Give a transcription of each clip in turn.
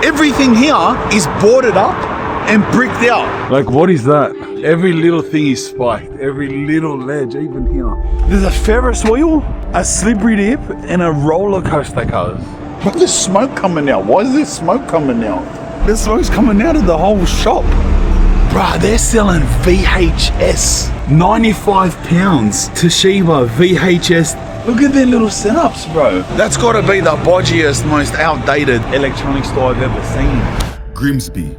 Everything here is boarded up and bricked out. Like, what is that? Every little thing is spiked. Every little ledge, even here. There's a Ferris wheel, a slippery dip, and a roller coaster, cars. But there's smoke coming out. Why is there smoke coming out? There's smoke's coming out of the whole shop. Bruh, they're selling VHS. 95 pounds. Toshiba VHS. Look at their little setups, bro. That's got to be the bodgiest, most outdated electronic store I've ever seen. Grimsby.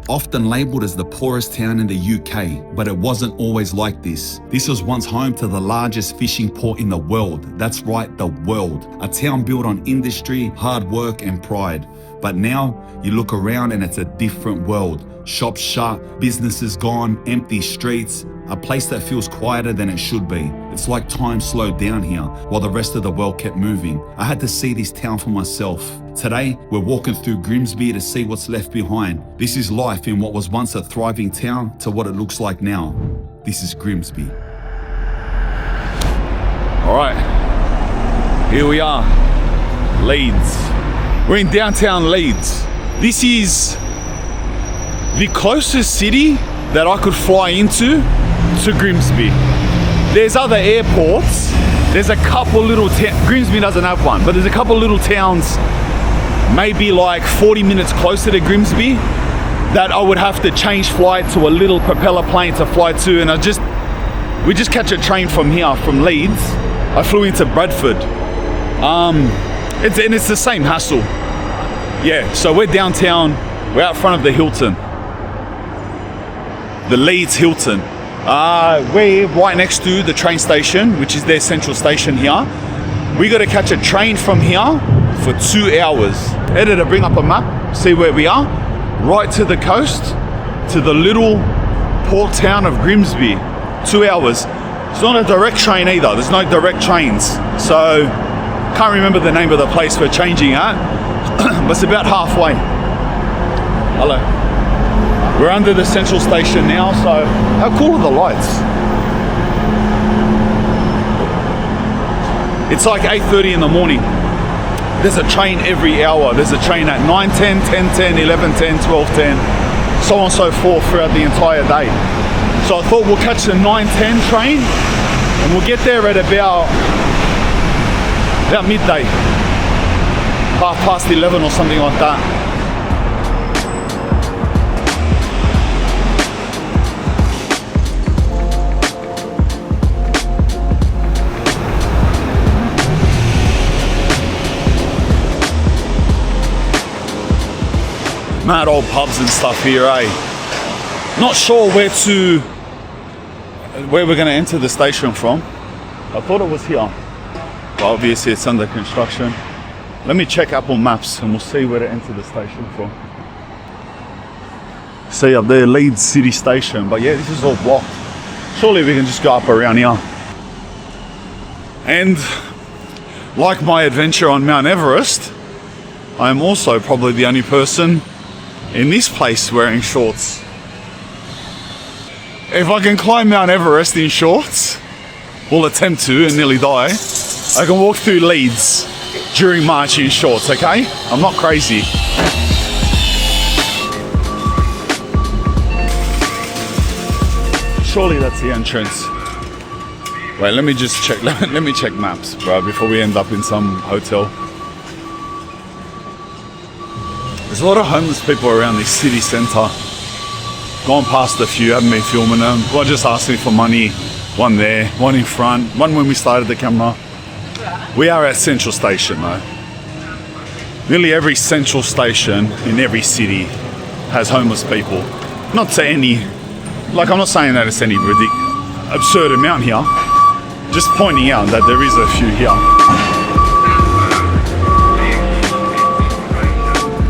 Often labelled as the poorest town in the UK, but it wasn't always like this. This was once home to the largest fishing port in the world. That's right, the world. A town built on industry, hard work and pride. But now, you look around and it's a different world. Shops shut, businesses gone, empty streets, a place that feels quieter than it should be. It's like time slowed down here while the rest of the world kept moving. I had to see this town for myself. Today, we're walking through Grimsby to see what's left behind. This is life in what was once a thriving town to what it looks like now. This is Grimsby. All right, here we are, Leeds. We're in downtown Leeds. This is the closest city that I could fly into to Grimsby. There's other airports. There's a couple little towns. Grimsby doesn't have one, but there's a couple little towns, maybe like 40 minutes closer to Grimsby, that I would have to change flight to a little propeller plane to fly to, and we just catch a train from here, from Leeds. I flew into Bradford. It's the same hassle. Yeah, so we're downtown, we're out front of the Hilton. The Leeds Hilton. We're right next to the train station, which is their central station here. We got to catch a train from here for 2 hours. Editor, bring up a map, see where we are. Right to the coast, to the little port town of Grimsby. 2 hours. It's not a direct train either. There's no direct trains. So, can't remember the name of the place we're changing at, but it's about halfway. Hello. We're under the central station now, so how cool are the lights? It's like 8:30 in the morning. There's a train every hour. There's a train at 9:10, 10:10, 11:10, 12:10, so on and so forth throughout the entire day. So I thought we'll catch the 9:10 train and we'll get there at about midday, 11:30 or something like that. Mad old pubs and stuff here, eh? Not sure where we're going to enter the station from. I thought it was here, but obviously it's under construction. Let me check Apple Maps and we'll see where to enter the station from. See up there, Leeds City Station, but yeah, this is all blocked. Surely we can just go up around here. And like my adventure on Mount Everest, I am also probably the only person in this place wearing shorts. If I can climb Mount Everest in shorts, we'll attempt to and nearly die, I can walk through Leeds during March in shorts, okay? I'm not crazy. Surely that's the entrance. Wait, let me just check, let me check maps, bro, before we end up in some hotel. There's a lot of homeless people around this city centre. Gone past a few, haven't been filming them. One just asked me for money. One there, one in front, one when we started the camera. We are at Central Station though. Nearly every central station in every city has homeless people. Not to any, like I'm not saying that it's any absurd amount here. Just pointing out that there is a few here.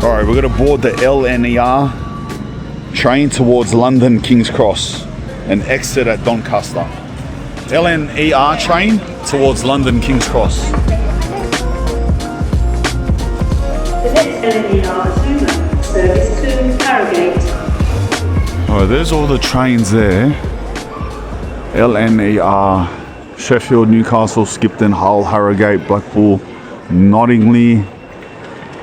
Alright, we're going to board the LNER train towards London King's Cross and exit at Doncaster. LNER train towards London King's Cross. The next LNER service to Harrogate. Alright, there's all the trains there. LNER, Sheffield, Newcastle, Skipton, Hull, Harrogate, Blackpool, Nottingley,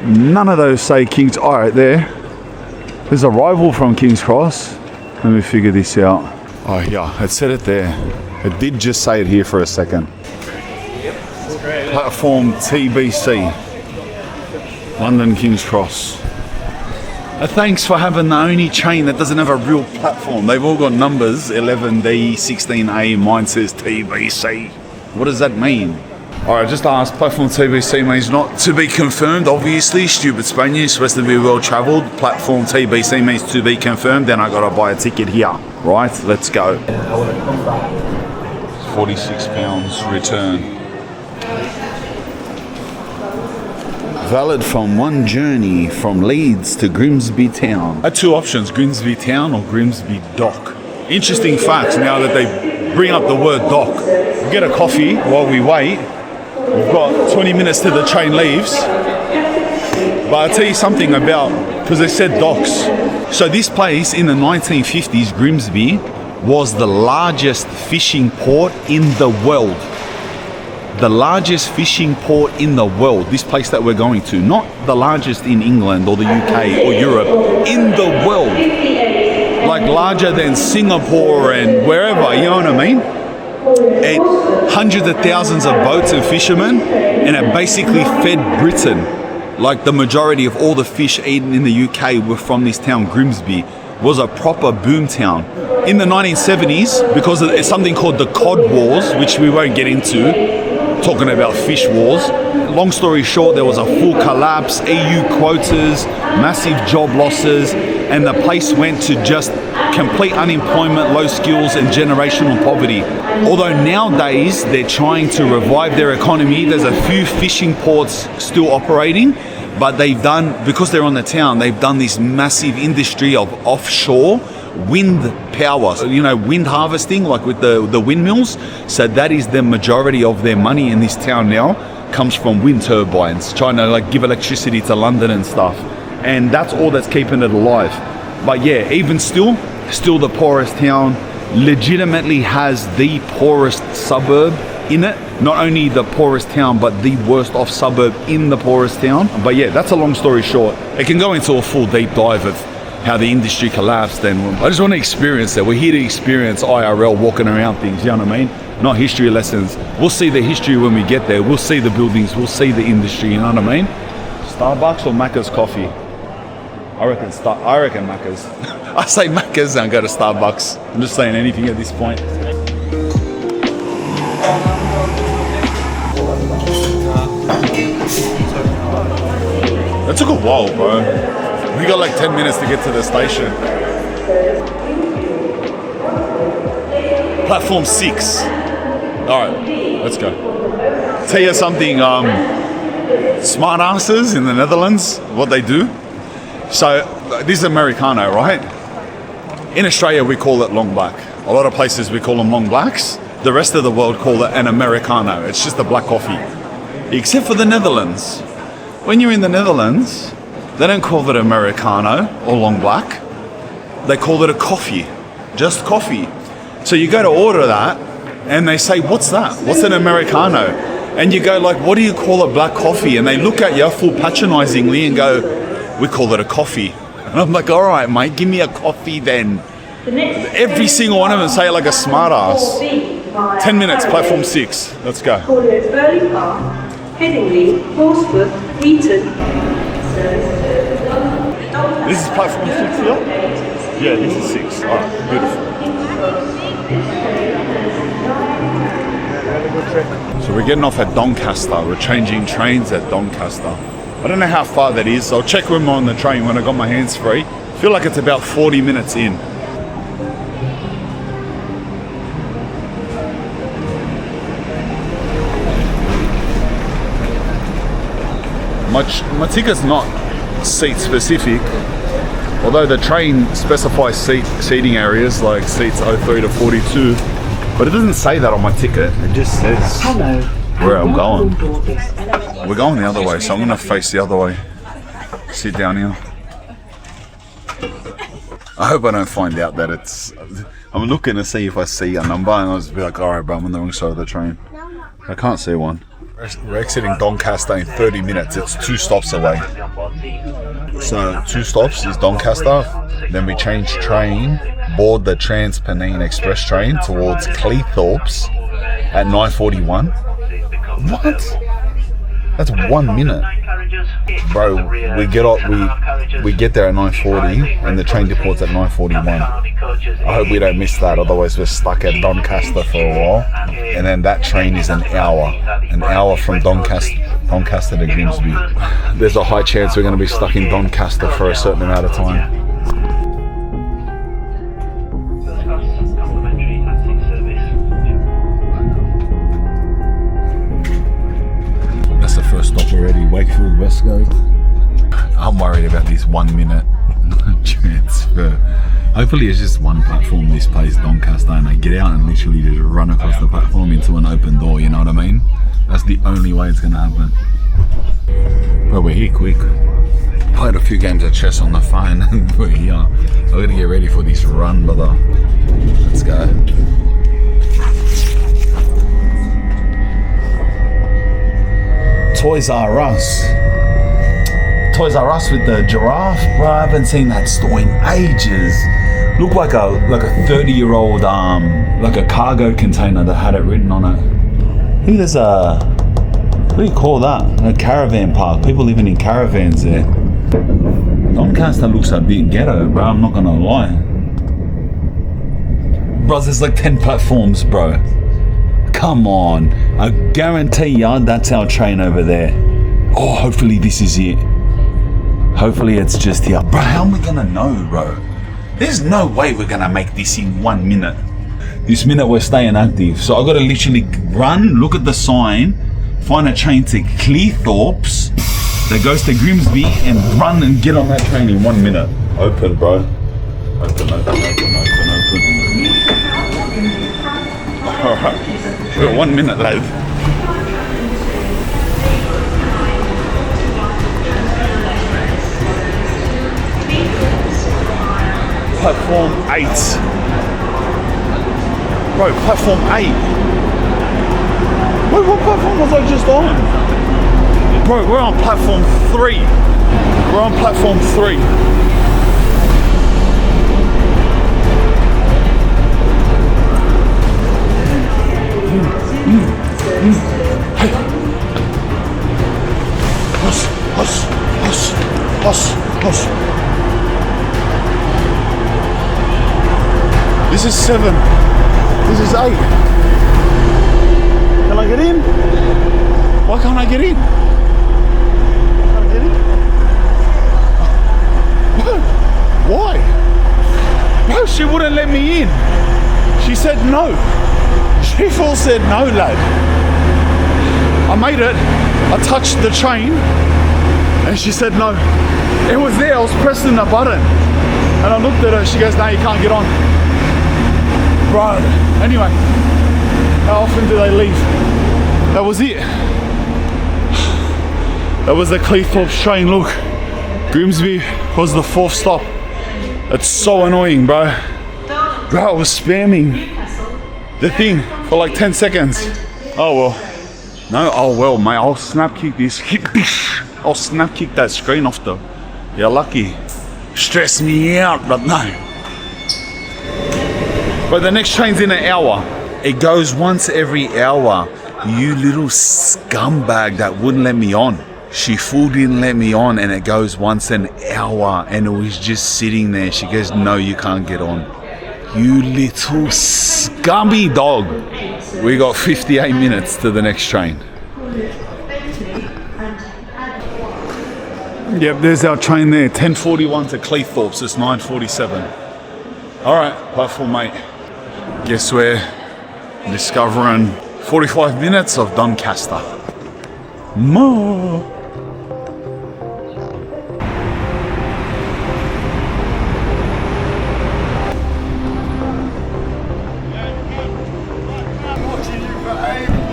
None of those say King's... All right, there's a rival from King's Cross. Let me figure this out. Oh yeah, it said it there. It did just say it here for a second. Platform TBC, London King's Cross. Thanks for having the only train that doesn't have a real platform. They've all got numbers, 11D, 16A, mine says TBC. What does that mean? Alright, just asked, platform TBC means not to be confirmed, obviously. Stupid Spanian, supposed to be well travelled. Platform TBC means to be confirmed, then I gotta buy a ticket here. Right, let's go. £46 return. Valid from one journey from Leeds to Grimsby town. I had two options, Grimsby town or Grimsby dock. Interesting fact, now that they bring up the word dock. We get a coffee while we wait. We've got 20 minutes till the train leaves. But I'll tell you something about, because they said docks. So this place in the 1950s, Grimsby, was the largest fishing port in the world. The largest fishing port in the world, this place that we're going to. Not the largest in England or the UK or Europe, in the world. Like larger than Singapore and wherever, you know what I mean? It hundreds of thousands of boats and fishermen, and it basically fed Britain. Like the majority of all the fish eaten in the UK were from this town, Grimsby. Was a proper boom town. In the 1970s, because it's something called the Cod Wars, which we won't get into, talking about fish wars. Long story short, there was a full collapse, EU quotas, massive job losses, and the place went to just complete unemployment, low skills, and generational poverty. Although nowadays they're trying to revive their economy, there's a few fishing ports still operating, but they've done, because they're on the town, they've done this massive industry of offshore wind power, you know, wind harvesting, like with the windmills. So that is the majority of their money in this town now, comes from wind turbines, trying to like give electricity to London and stuff. And that's all that's keeping it alive. But yeah, even still the poorest town, legitimately has the poorest suburb in it. Not only the poorest town, but the worst off suburb in the poorest town. But yeah, that's a long story short. It can go into a full deep dive of how the industry collapsed, and I just want to experience that. We're here to experience IRL, walking around things, you know what I mean? Not history lessons. We'll see the history when we get there. We'll see the buildings, we'll see the industry, you know what I mean? Starbucks or Macca's coffee? I reckon Macca's. I say Macca's and go to Starbucks. I'm just saying anything at this point. It took a while, bro. We got like 10 minutes to get to the station. Platform 6. Alright, let's go. Tell you something, smart asses in the Netherlands, what they do. So, this is Americano, right? In Australia, we call it long black. A lot of places we call them long blacks. The rest of the world call it an Americano. It's just a black coffee. Except for the Netherlands. When you're in the Netherlands, they don't call it Americano or long black. They call it a coffee. Just coffee. So you go to order that, and they say, what's that? What's an Americano? And you go like, what do you call a black coffee? And they look at you full patronizingly and go, we call it a coffee. And I'm like, all right, mate, give me a coffee then. Every single one of them say it like a smart ass. 10 minutes, platform 6. Let's go. Headingley, Portsmouth, Eton. This is platform 6 here? Yeah, this is 6. Alright, beautiful. So we're getting off at Doncaster. We're changing trains at Doncaster. I don't know how far that is. I'll check when I'm on the train when I got my hands free. I feel like it's about 40 minutes in. My ticket's not seat specific, although the train specifies seating areas like seats 03 to 42, but it doesn't say that on my ticket. It just says where I'm going. We're going the other way, so I'm going to face the other way. Sit down here. I hope I don't find out that it's... I'm looking to see if I see a number, and I'll just be like, alright bro, I'm on the wrong side of the train. I can't see one. We're exiting Doncaster in 30 minutes. It's 2 stops away. So 2 stops is Doncaster. Then we change train, board the Trans-Pennine Express train towards Cleethorpes at 9:41. What? That's 1 minute. Bro, we get there at 9:40 and the train departs at 9:41. I hope we don't miss that, otherwise we're stuck at Doncaster for a while. And then that train is an hour from Doncaster to Grimsby. There's a high chance we're going to be stuck in Doncaster for a certain amount of time. That's the first stop already, Wakefield Westgate. I'm worried about this 1 minute transfer. Hopefully it's just one platform, this place, Doncaster, and I get out and literally just run across the platform into an open door, you know what I mean? That's the only way it's going to happen. But we're here quick. Played a few games of chess on the phone and we're here. I'm going to get ready for this run, brother. Let's go. Toys R Us. Toys R Us with the giraffe, bro. I haven't seen that store in ages. Looked like a 30-year-old like a cargo container that had it written on it. I think there's what do you call that? A caravan park. People living in caravans there. Doncaster looks a bit ghetto, bro. I'm not gonna lie. Bro, there's like 10 platforms, bro. Come on. I guarantee ya that's our train over there. Oh, hopefully this is it. Hopefully it's just here. Bro, how am I gonna know, bro? There's no way we're gonna make this in 1 minute. This minute we're staying active. So I gotta literally run, look at the sign, find a train to Cleethorpes that goes to Grimsby and run and get on that train in 1 minute. Open, bro. Open. Alright. We're 1 minute late. Platform 8. Bro, platform 8. Wait, what platform was I just on? Bro, we're on platform 3. We're on platform 3. Hey. Hush. This is 7. This is 8. Can I get in? Why can't I get in? Can I get in? Why? Bro, she wouldn't let me in. She said no. She full said no, lad. I made it. I touched the train and she said no. It was there. I was pressing the button and I looked at her. She goes, no, you can't get on. Bro, anyway, how often do they leave? That was it. That was the Cleethorpes train. Look, Grimsby was the 4th stop. It's so annoying, bro. Bro, I was spamming the thing for like 10 seconds. Oh well. No, oh well, mate. I'll snap kick this. I'll snap kick that screen off though. You're lucky. Stress me out, but no. But the next train's in an hour. It goes once every hour. You little scumbag that wouldn't let me on. She full didn't let me on and it goes once an hour and it was just sitting there. She goes, no, you can't get on. You little scummy dog. We got 58 minutes to the next train. Yep, there's our train there. 10:41 to Cleethorpes. It's 9:47. All right, platform 8. Guess we're discovering 45 minutes of Doncaster. More.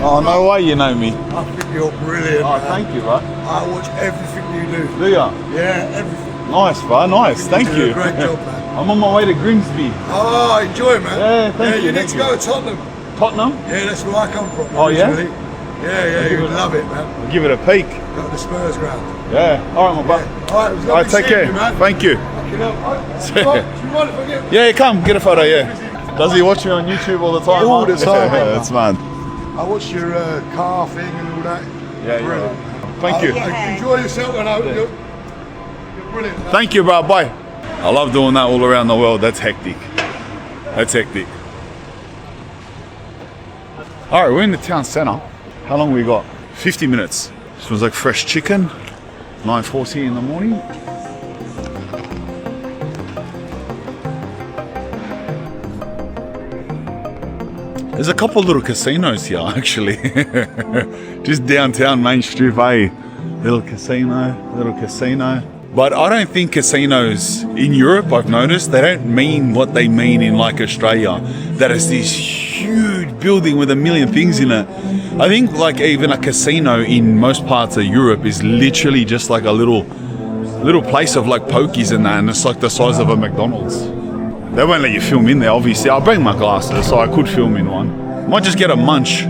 Oh, no way you know me. I think you're brilliant. Oh, thank you, bro. I watch everything you do. Do ya? Yeah, everything. Nice, bro. Nice. Thank you. Do a great job, man. I'm on my way to Grimsby. Oh, enjoy, man. Yeah, thank you, You need thank to go to Tottenham. Tottenham? Yeah, that's where I come from. Oh, yeah? originally. Yeah, you would love it, man. I'll give it a peek. Got the Spurs ground. Yeah. All right, my butt. All right, it was All right, lovely take seeing care. you, man. Thank you. Fucking hell. Do you mind if I get... Yeah, come get a photo. Yeah. Does he watch you on YouTube all the time? All the time, Yeah, man. that's mad. I watched your car thing and all that. Yeah, Brilliant. Thank you. Enjoy yourself, and you're brilliant. Man. Thank you, bro. Bye. I love doing that all around the world. That's hectic. That's hectic. All right, we're in the town centre. How long we got? 50 minutes. This was like fresh chicken. 9:40 in the morning. There's a couple little casinos here, actually. Just downtown Main Street, eh? Little casino. But I don't think casinos in Europe, I've noticed, they don't mean what they mean in like Australia. That is this huge building with a million things in it. I think like even a casino in most parts of Europe is literally just like a little place of like pokies and that, and it's like the size of a McDonald's. They won't let you film in there, obviously. I'll bring my glasses so I could film in one. Might just get a munch.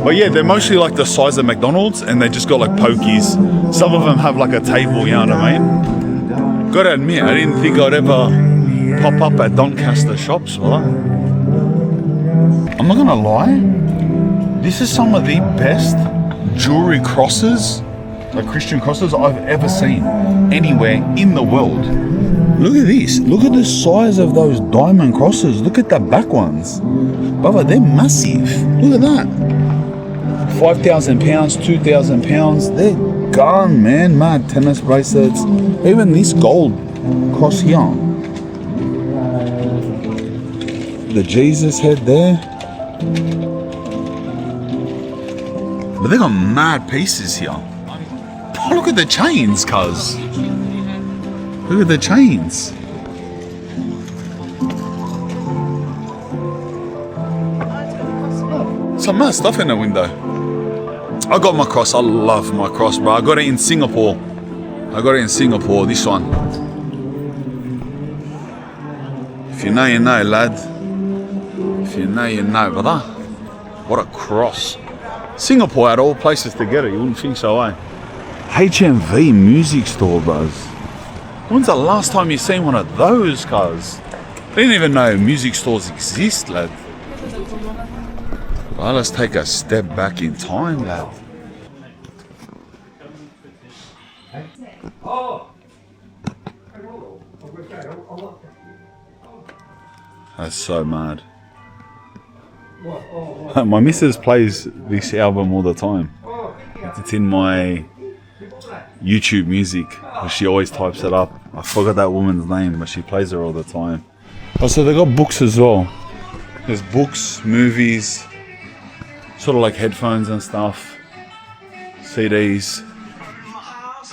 But yeah, they're mostly like the size of McDonald's and they just got like pokies. Some of them have like a table, you know what I mean? Gotta admit, I didn't think I'd ever pop up at Doncaster shops, right? I'm not gonna lie, this is some of the best jewelry crosses, like Christian crosses I've ever seen anywhere in the world. Look at this. Look at the size of those diamond crosses. Look at the back ones. Brother, they're massive. Look at that. £5,000, £2,000. They're gone, man. Mad tennis bracelets. Even this gold cross here. The Jesus head there. But they got mad pieces here. Oh, look at the chains, cuz. Look at the chains. Some mad stuff in the window. I got my cross. I love my cross, bro. I got it in Singapore. This one. If you know, you know, lad. If you know, you know, brother. What a cross. Singapore had all places to get it. You wouldn't think so, eh? HMV music store, bros. When's the last time you seen one of those, cuz? I didn't even know music stores exist, lad. Well, let's take a step back in time, lad. That's so mad. My missus plays this album all the time. It's in my YouTube music. She always types it up. I forgot that woman's name, but she plays her all the time. Oh, so they got books as well. There's books, movies, sort of like headphones and stuff, CDs,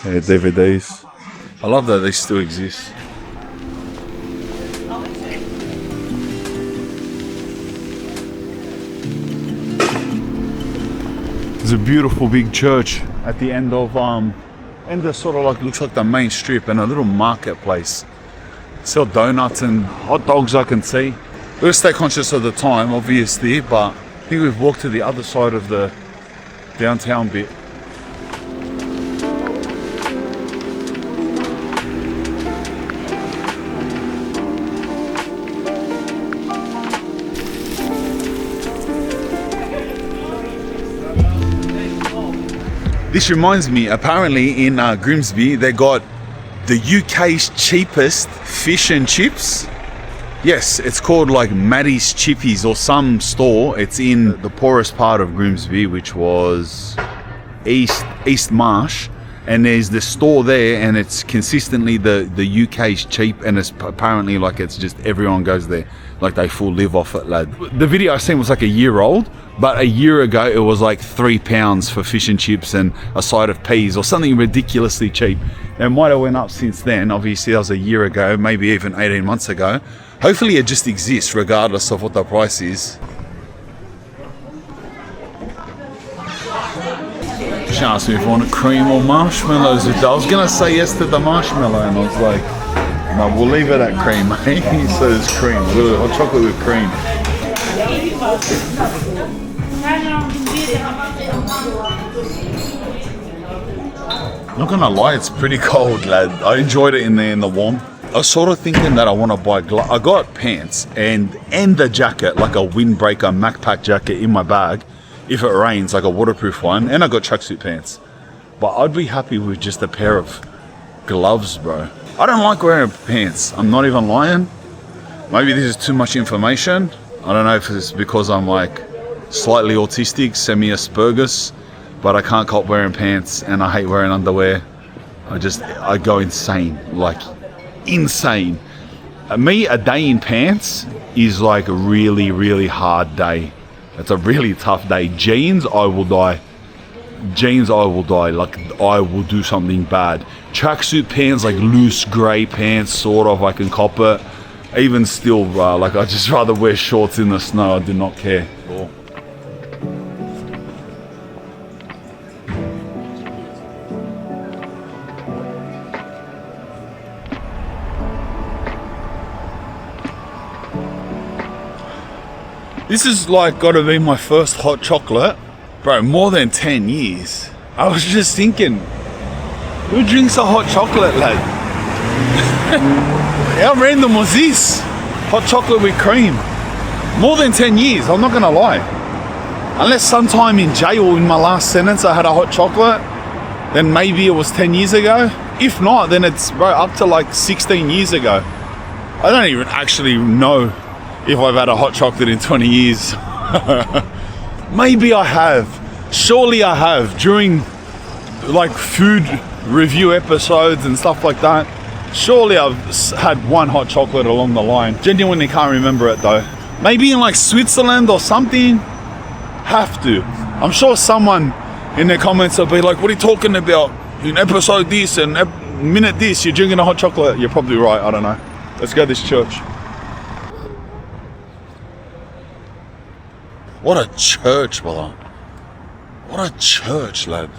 yeah, DVDs. I love that they still exist. There's a beautiful big church at the end of sort of like looks like the main strip, and a little marketplace. Sell donuts and hot dogs, I can see. We're gonna stay conscious of the time, obviously, but I think we've walked to the other side of the downtown bit. This reminds me, apparently in Grimsby, they got the UK's cheapest fish and chips. Yes, it's called like Maddie's Chippies or some store. It's in the poorest part of Grimsby, which was East Marsh. And there's the store there, and it's consistently the UK's cheap, and it's apparently like it's just everyone goes there. Like they full live off it, lad. The video I seen was like a year old, but a year ago it was like £3 for fish and chips and a side of peas or something ridiculously cheap. It might have went up since then. Obviously that was a year ago, maybe even 18 months ago. Hopefully it just exists regardless of what the price is. She asked me if I wanted cream or marshmallows. I was going to say yes to the marshmallow, and I was like, no, we'll leave it at cream, eh? So there's cream, hot chocolate with cream. Not gonna lie, it's pretty cold, lad. I enjoyed it in there in the warm. I was sort of thinking that I want to buy I got pants and the jacket, like a windbreaker MacPack jacket in my bag if it rains, like a waterproof one, and I got tracksuit pants. But I'd be happy with just a pair of gloves, bro. I don't like wearing pants. I'm not even lying. Maybe this is too much information. I don't know if it's because I'm like slightly autistic, semi-Asperger's, but I can't cop wearing pants and I hate wearing underwear. I go insane, like insane. Me, a day in pants is like a really, really hard day. It's a really tough day. Jeans, I will die. Like I will do something bad. Tracksuit pants, like loose grey pants, sort of, I can cop it. Even still, like I just rather wear shorts in the snow. I do not care. This is like gotta be my first hot chocolate. Bro, more than 10 years. I was just thinking, who drinks a hot chocolate, lad? How random was this? Hot chocolate with cream. More than 10 years, I'm not gonna lie. Unless sometime in jail in my last sentence I had a hot chocolate, then maybe it was 10 years ago. If not, then it's up to like 16 years ago. I don't even actually know if I've had a hot chocolate in 20 years. Maybe I have. Surely I have. During like food review episodes and stuff like that. Surely I've had one hot chocolate along the line. Genuinely can't remember it though. Maybe in like Switzerland or something. Have to. I'm sure someone in the comments will be like, what are you talking about? In episode this and minute this, you're drinking a hot chocolate. You're probably right. I don't know. Let's go to this church. What a church, brother. What a church, lad.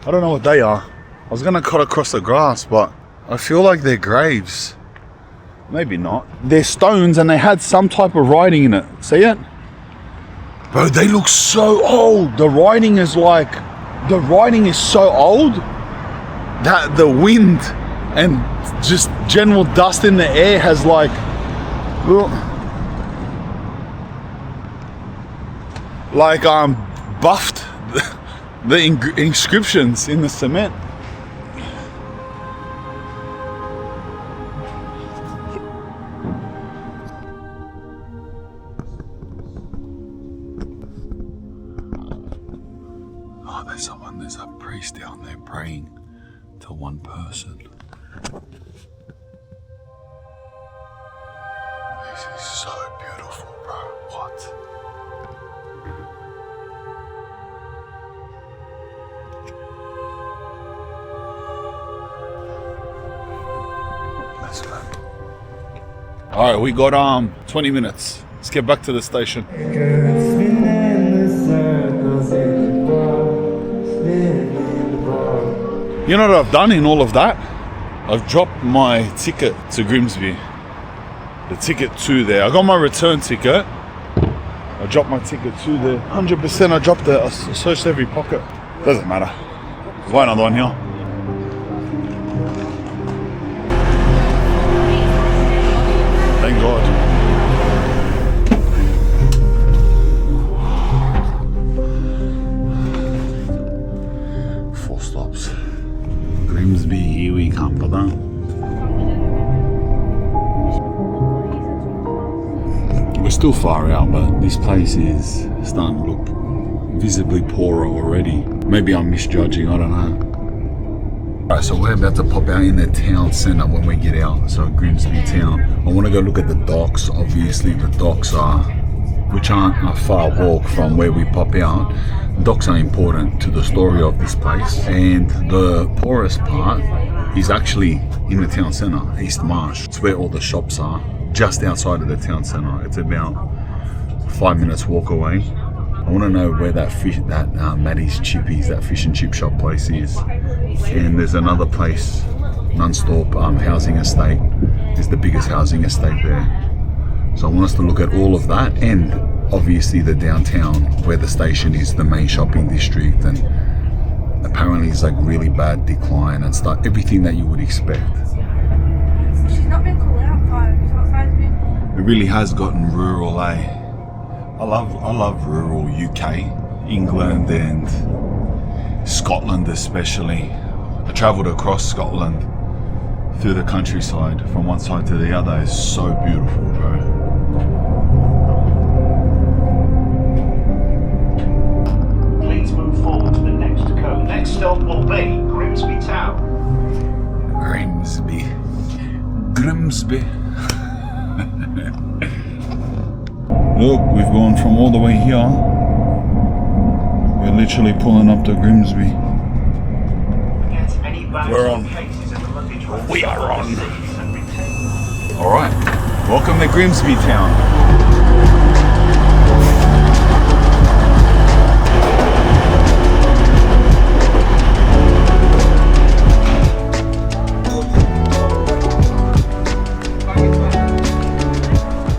I don't know what they are. I was gonna cut across the grass, but I feel like they're graves. Maybe not. They're stones and they had some type of writing in it. See it? Bro, they look so old. The writing is so old that the wind and just general dust in the air has like, buffed the inscriptions in the cement. Oh, there's a priest down there praying to one person. This is so beautiful, bro. What? Let's go. All right, we got 20 minutes. Let's get back to the station. You know what I've done in all of that? I've dropped my ticket to Grimsby. The ticket to there. I got my return ticket. I dropped my ticket to there. 100% I dropped it. I searched every pocket. Doesn't matter. There's another one here. Thank God. Grimsby, here we come, brother. We're still far out, but this place is starting to look visibly poorer already. Maybe I'm misjudging, I don't know. Alright, so we're about to pop out in the town centre when we get out, so Grimsby town. I want to go look at the docks. Obviously the docks which aren't a far walk from where we pop out. Docks are important to the story of this place, and the poorest part is actually in the town centre, East Marsh. It's where all the shops are, just outside of the town centre. It's about 5 minutes walk away. I want to know where that Maddie's Chippies, that fish and chip shop place is. And there's another place, non-stop housing estate. It's the biggest housing estate there. So I want us to look at all of that, and obviously the downtown where the station is, the main shopping district, and apparently it's like really bad decline and stuff, everything that you would expect. She's not been called out far. It really has gotten rural, eh? I love rural UK, England and Scotland especially. I travelled across Scotland through the countryside from one side to the other. It's so beautiful, bro. Please move forward to the next curve. Next stop will be Grimsby Town. Grimsby. Look, we've gone from all the way here. We're literally pulling up to Grimsby. We're on. We are on. All right. Welcome to Grimsby Town.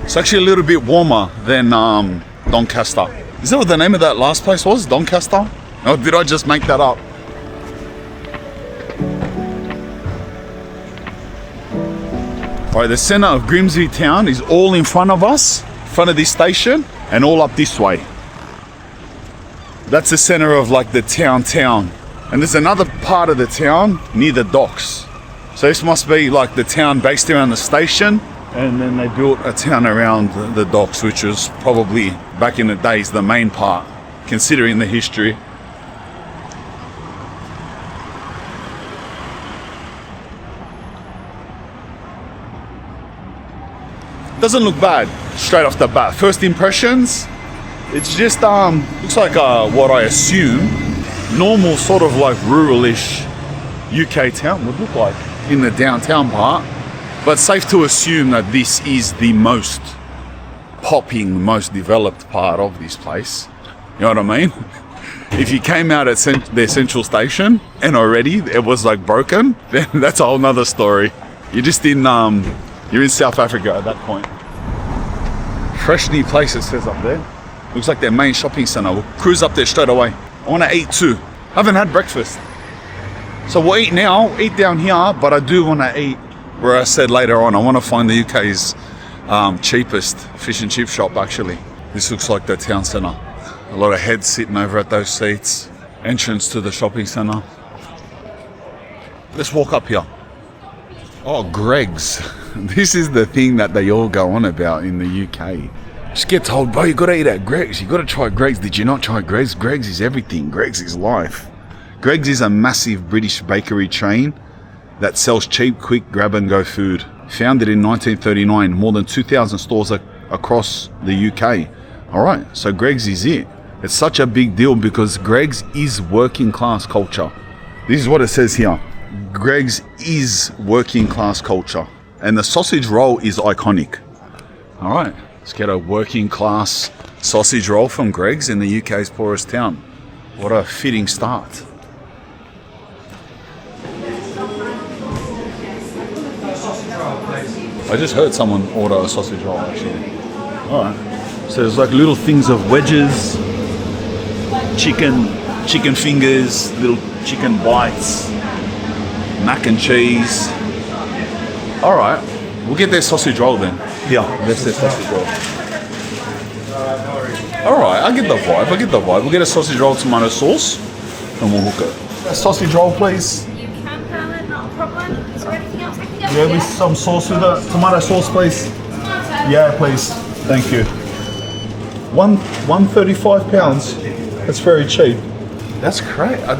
It's actually a little bit warmer than Doncaster. Is that what the name of that last place was? Doncaster? Or did I just make that up? Alright, the centre of Grimsby Town is all in front of us, in front of this station, and all up this way. That's the centre of like the town. And there's another part of the town near the docks. So this must be like the town based around the station, and then they built a town around the docks, which was probably back in the days the main part, considering the history. Doesn't look bad straight off the bat. First impressions, it's just looks like what I assume normal sort of like ruralish UK town would look like in the downtown part. But safe to assume that this is the most popping, most developed part of this place. You know what I mean? If you came out at their central station and already it was like broken, then that's a whole nother story. You're just in, you're in South Africa at that point. Fresh new place, it says up there. Looks like their main shopping centre. We'll cruise up there straight away. I want to eat too. Haven't had breakfast. So we'll eat now, eat down here, but I do want to eat where I said later on, I want to find the UK's cheapest fish and chip shop actually. This looks like the town centre. A lot of heads sitting over at those seats. Entrance to the shopping centre. Let's walk up here. Oh, Greggs. This is the thing that they all go on about in the UK. Just get told, bro, you got to eat at Greggs. You got to try Greggs. Did you not try Greggs? Greggs is everything. Greggs is life. Greggs is a massive British bakery chain that sells cheap, quick, grab-and-go food. Founded in 1939, more than 2,000 stores across the UK. All right, so Greggs is it. It's such a big deal because Greggs is working class culture. This is what it says here. Greggs is working class culture. And the sausage roll is iconic. All right, let's get a working class sausage roll from Greggs in the UK's poorest town. What a fitting start. I just heard someone order a sausage roll actually. Alright. So there's like little things of wedges, chicken fingers, little chicken bites, mac and cheese. Alright. We'll get their sausage roll then. Yeah, that's their sausage roll. Alright, I get the vibe. We'll get a sausage roll, tomato sauce, and we'll hook it. A sausage roll, please. You can, Carla, not a problem. Is there anything else I can get Yeah, for with you? some sauce with it. Tomato sauce, please. Tomato. Yeah, please. Thank you. £135. That's very cheap. That's great. A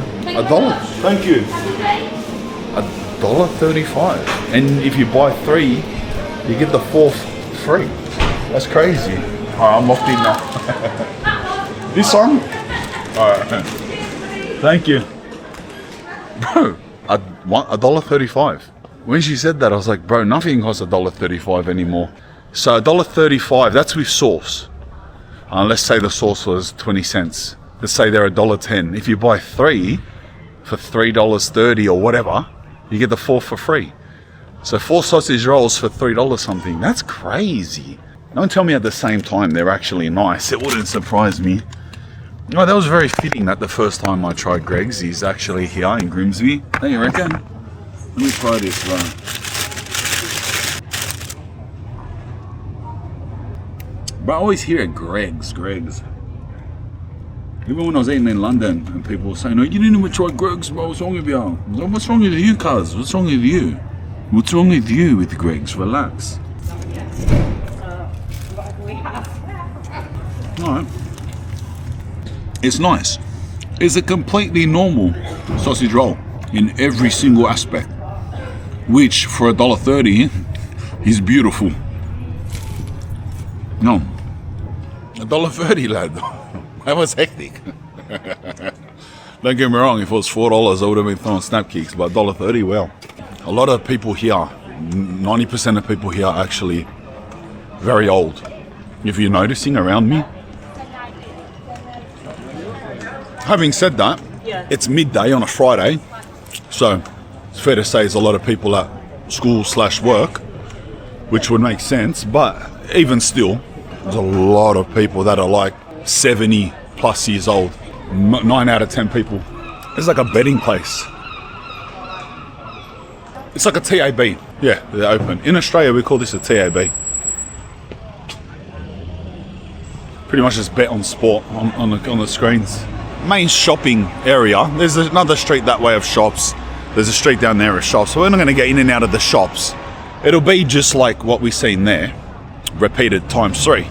dollar. Thank you. $1.35. And if you buy 3, you get the 4th free. That's crazy. Alright, I'm locked in now. This one? Alright. Thank you. Bro, $1.35. When she said that, I was like, bro, nothing costs $1.35 anymore. So $1.35, that's with sauce. Let's say the sauce was 20 cents. Let's say they're $1.10. If you buy 3 for $3.30 or whatever, you get the 4th for free. So 4 sausage rolls for $3 something. That's crazy. Don't tell me at the same time they're actually nice. It wouldn't surprise me. No, that was very fitting that the first time I tried Greg's is actually here in Grimsby. Don't you reckon? Let me try this, bro. But I always hear it, Greg's. Even when I was eating in London and people were saying, "No, you didn't even try Greg's, bro. What's wrong with you?" I was like, "What's wrong with you, cuz? What's wrong with you? What's wrong with you with Greg's? Relax." Alright. It's nice. It's a completely normal sausage roll in every single aspect, which for $1.30 is beautiful. No, $1.30, lad. That was hectic. Don't get me wrong, if it was $4 I would have been throwing snap kicks, but $1.30, well. A lot of people here, 90% of people here are actually very old. If you're noticing around me. Having said that, it's midday on a Friday, so it's fair to say there's a lot of people at school/work, which would make sense, but even still, there's a lot of people that are like 70 plus years old. 9 out of 10 people. It's like a betting place. It's like a TAB. Yeah, they're open. In Australia, we call this a TAB. Pretty much just bet on sport on the screens. Main shopping area. There's another street that way of shops. There's a street down there of shops. So we're not going to get in and out of the shops. It'll be just like what we've seen there, repeated times 3.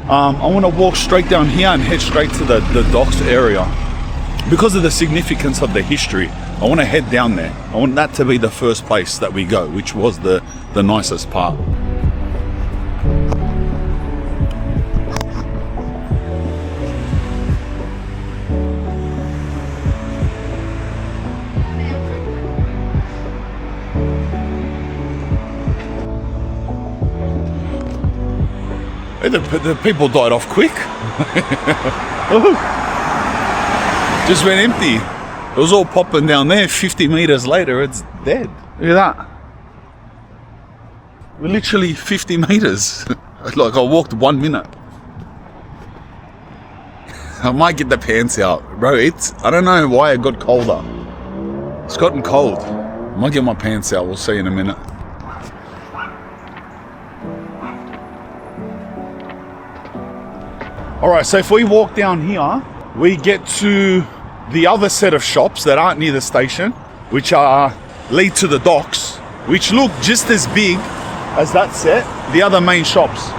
I want to walk straight down here and head straight to the docks area. Because of the significance of the history, I want to head down there. I want that to be the first place that we go, which was the nicest part. The people died off quick. Just went empty. It was all popping down there. 50 meters later, it's dead. Look at that. We're literally 50 meters. Like I walked 1 minute. I might get the pants out, bro. I don't know why it got colder. It's gotten cold. I might get my pants out. We'll see in a minute. Alright, so if we walk down here, we get to the other set of shops that aren't near the station, which lead to the docks, which look just as big as that set, the other main shops.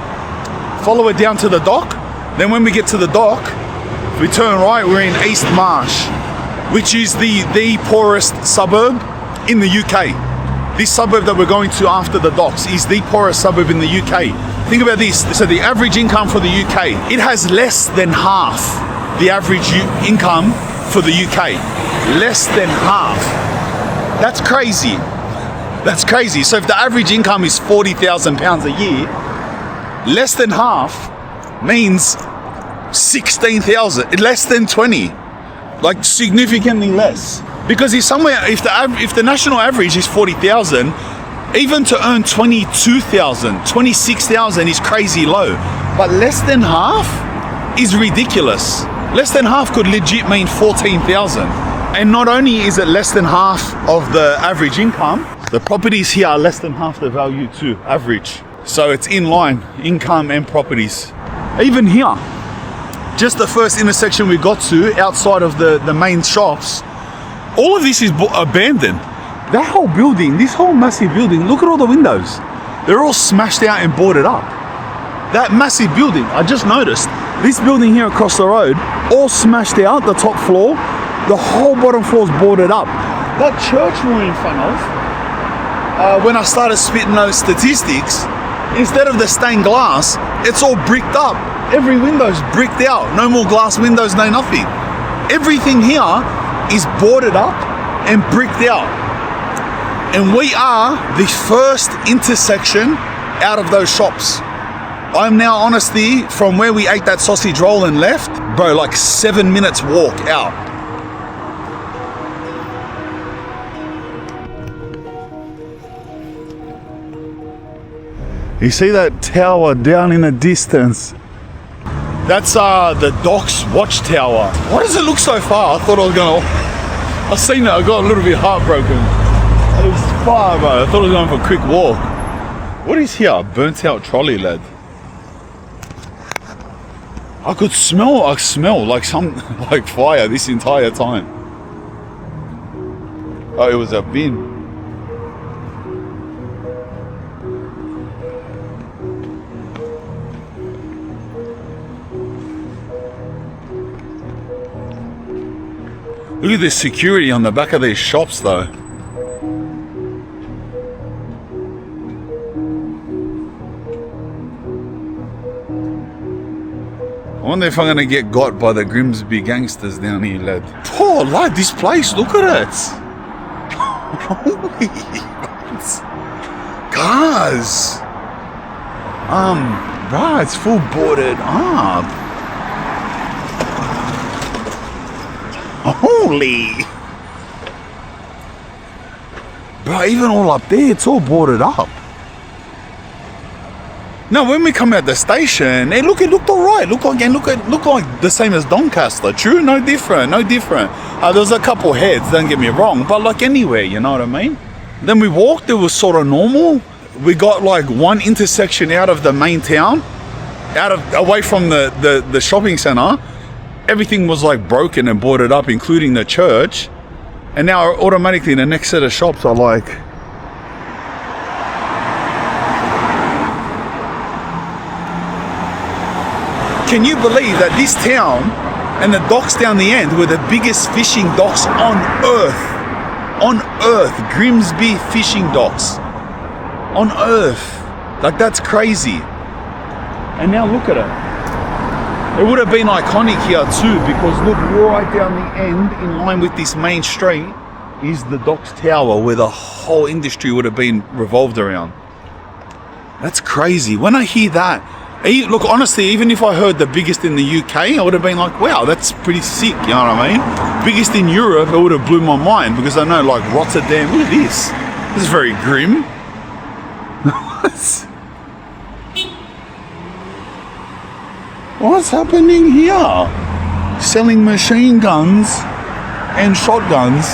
Follow it down to the dock, then when we get to the dock, if we turn right, we're in East Marsh, which is the poorest suburb in the UK. This suburb that we're going to after the docks is the poorest suburb in the UK. Think about this. So the average income for the UK, it has less than half the average income for the UK. Less than half. That's crazy. That's crazy. So if the average income is £40,000 a year, less than half means 16,000, less than 20, like significantly less. Because if the national average is 40,000, even to earn 22,000, 26,000 is crazy low. But less than half is ridiculous. Less than half could legit mean 14,000. And not only is it less than half of the average income, the properties here are less than half the value too, average. So it's in line, income and properties. Even here, just the first intersection we got to outside of the main shops, all of this is abandoned. That whole building, this whole massive building, look at all the windows. They're all smashed out and boarded up. That massive building, I just noticed, this building here across the road, all smashed out, the top floor, the whole bottom floor is boarded up. That church we're in front of, when I started spitting those statistics, instead of the stained glass, it's all bricked up. Every window's bricked out. No more glass windows, no nothing. Everything here is boarded up and bricked out. And we are the first intersection out of those shops. I'm now honestly, from where we ate that sausage roll and left, bro, like 7 minutes walk out. You see that tower down in the distance? That's the docks watchtower. Why does it look so far? I thought I was gonna... I seen it, I got a little bit heartbroken. It was far, bro. I thought I was going for a quick walk. What is here? Burnt out trolley, lad. I smell like some like fire this entire time. Oh, it was a bin. Look at this security on the back of these shops though. I wonder if I'm gonna get got by the Grimsby gangsters down here, lad. Oh, lad, this place, look at it. Holy cars. Bruh, it's full boarded up. Holy. Bro, even all up there, it's all boarded up. No, when we come out the station, it looked alright. Looked like the same as Doncaster. True, no different. There was a couple heads, don't get me wrong, but like anywhere, you know what I mean? Then we walked, it was sort of normal. We got like one intersection out of the main town, away from the shopping centre. Everything was like broken and boarded up, including the church. And now automatically the next set of shops are like... Can you believe that this town and the docks down the end were the biggest fishing docks on earth? On earth, Grimsby fishing docks. On earth. Like, that's crazy. And now look at it. It would have been iconic here too, because look, right down the end, in line with this main street, is the docks tower where the whole industry would have been revolved around. That's crazy. When I hear that, look, honestly, even if I heard the biggest in the UK, I would have been like, wow, that's pretty sick, you know what I mean? Biggest in Europe, it would have blew my mind, because I know, like, Rotterdam, look at this. This is very grim. What's happening here? Selling machine guns and shotguns.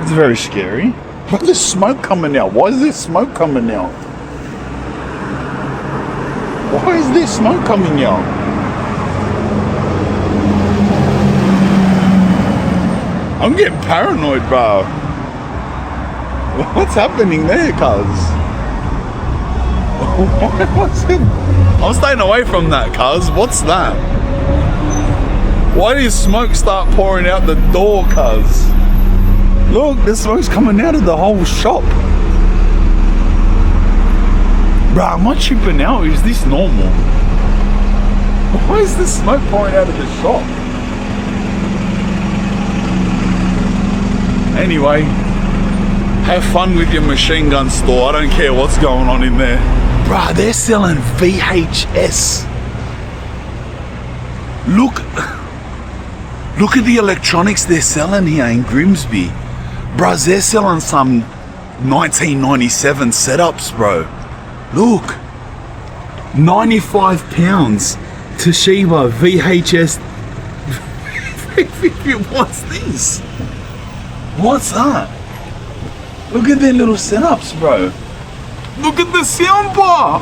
It's very scary. But there's smoke coming out. Why is there smoke coming out? Why is there smoke coming out? I'm getting paranoid, bro. What's happening there, cuz? What's it? I'm staying away from that, cuz. What's that? Why did smoke start pouring out the door, cuz? Look, the smoke's coming out of the whole shop. Bruh, am I tripping out? Is this normal? Why is the smoke pouring out of the shop? Anyway, have fun with your machine gun store. I don't care what's going on in there. Bruh, they're selling VHS. Look at the electronics they're selling here in Grimsby. Bruh, they're selling some 1997 setups, bro. Look, £95 Toshiba VHS. What's this? What's that? Look at their little setups, bro. Look at the soundbar.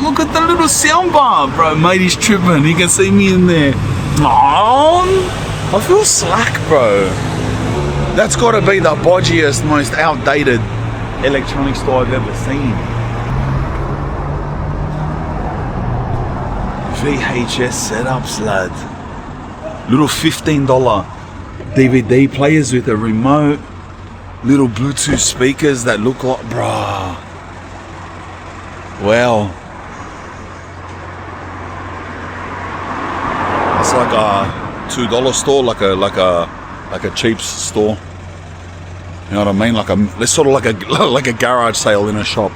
Look at the little soundbar, bro. Mate, he's tripping. You can see me in there. Oh, I feel slack, bro. That's got to be the bodgiest, most outdated electronic store I've ever seen. VHS setups, lad. Little $15 DVD players with a remote. Little Bluetooth speakers that look like, bruh. Wow. It's like a $2 store, like a cheap store. You know what I mean? It's sort of like a garage sale in a shop.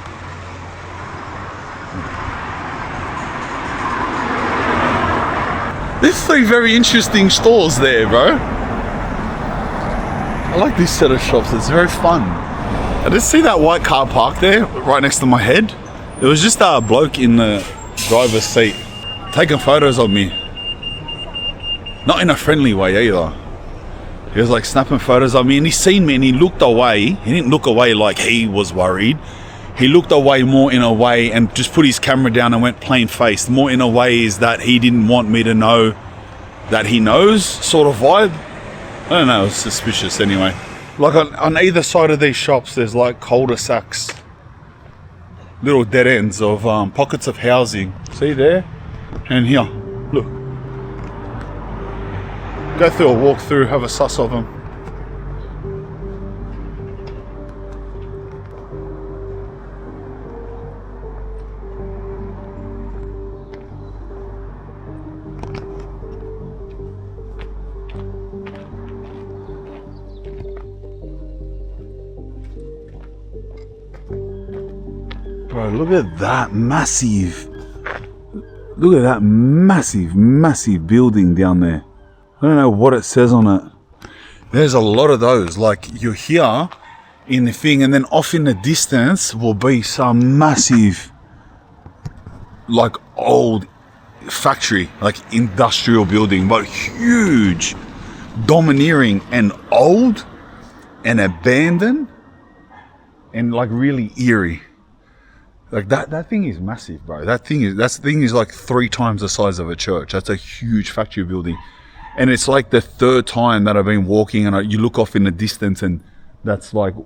There's 3 very interesting stores there, bro. I like this set of shops. It's very fun. I just see that white car parked there right next to my head. There was just a bloke in the driver's seat taking photos of me. Not in a friendly way either. He was like snapping photos of me, and he seen me and he looked away. He didn't look away like he was worried. He looked away more in a way and just put his camera down and went plain faced. More in a way is that he didn't want me to know that he knows sort of vibe. I don't know, it's suspicious anyway. Like on either side of these shops, there's like cul-de-sacs, little dead ends of pockets of housing. See there? And here, look. Go through a walk through, have a suss of them. Bro, look at that massive, massive building down there. I don't know what it says on it. There's a lot of those, like you're here in the thing and then off in the distance will be some massive, like old factory, like industrial building, but huge, domineering and old and abandoned and like really eerie. Like that thing is massive, bro. That thing is like 3 times the size of a church. That's a huge factory building. And it's like the 3rd time that I've been walking and you look off in the distance and that's what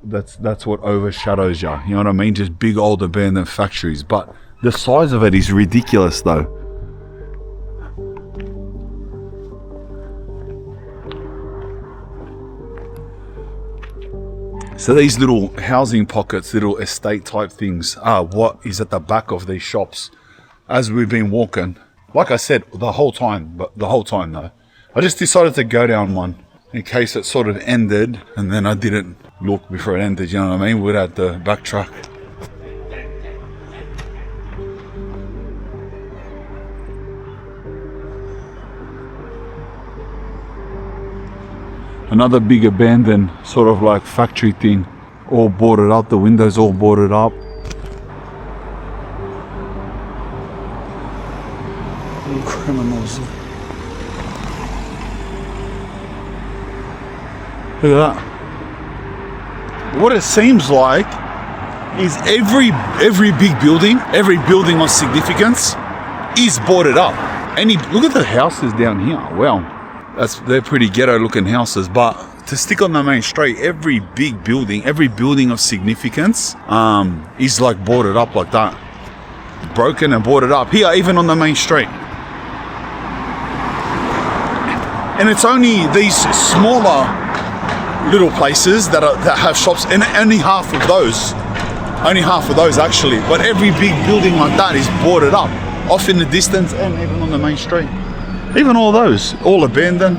overshadows you. You know what I mean? Just big old abandoned factories. But the size of it is ridiculous though. So these little housing pockets, little estate type things are what is at the back of these shops as we've been walking. Like I said, the whole time though. I just decided to go down one in case it sort of ended and then I didn't look before it ended, you know what I mean? We'd have to backtrack. Another big abandoned sort of like factory thing, all boarded up, the windows all boarded up. Little criminals. Look at that. What it seems like is every big building, every building of significance is boarded up. And look at the houses down here. Wow. They're pretty ghetto looking houses, but to stick on the main street, every big building, every building of significance is like boarded up like that. Broken and boarded up. Here, even on the main street. And it's only these smaller little places that have shops, and only half of those actually. But every big building like that is boarded up, off in the distance and even on the main street. Even all those, all abandoned.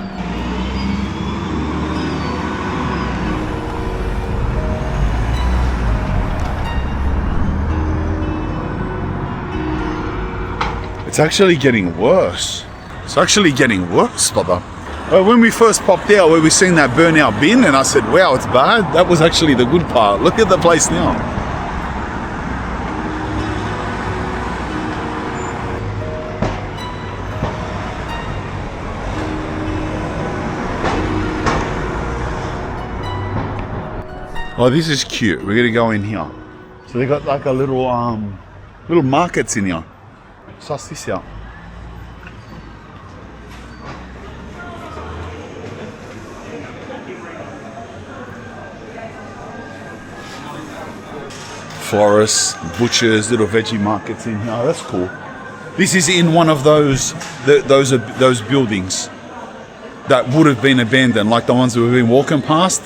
It's actually getting worse. It's actually getting worse, brother. When we first popped out, where we seen that burnout bin, and I said, wow, it's bad. That was actually the good part. Look at the place now. Oh, this is cute. We're gonna go in here. So they got like a little markets in here. Suss this out. Florists, butchers, little veggie markets in here. That's cool. This is in one of those buildings that would have been abandoned, like the ones that we've been walking past.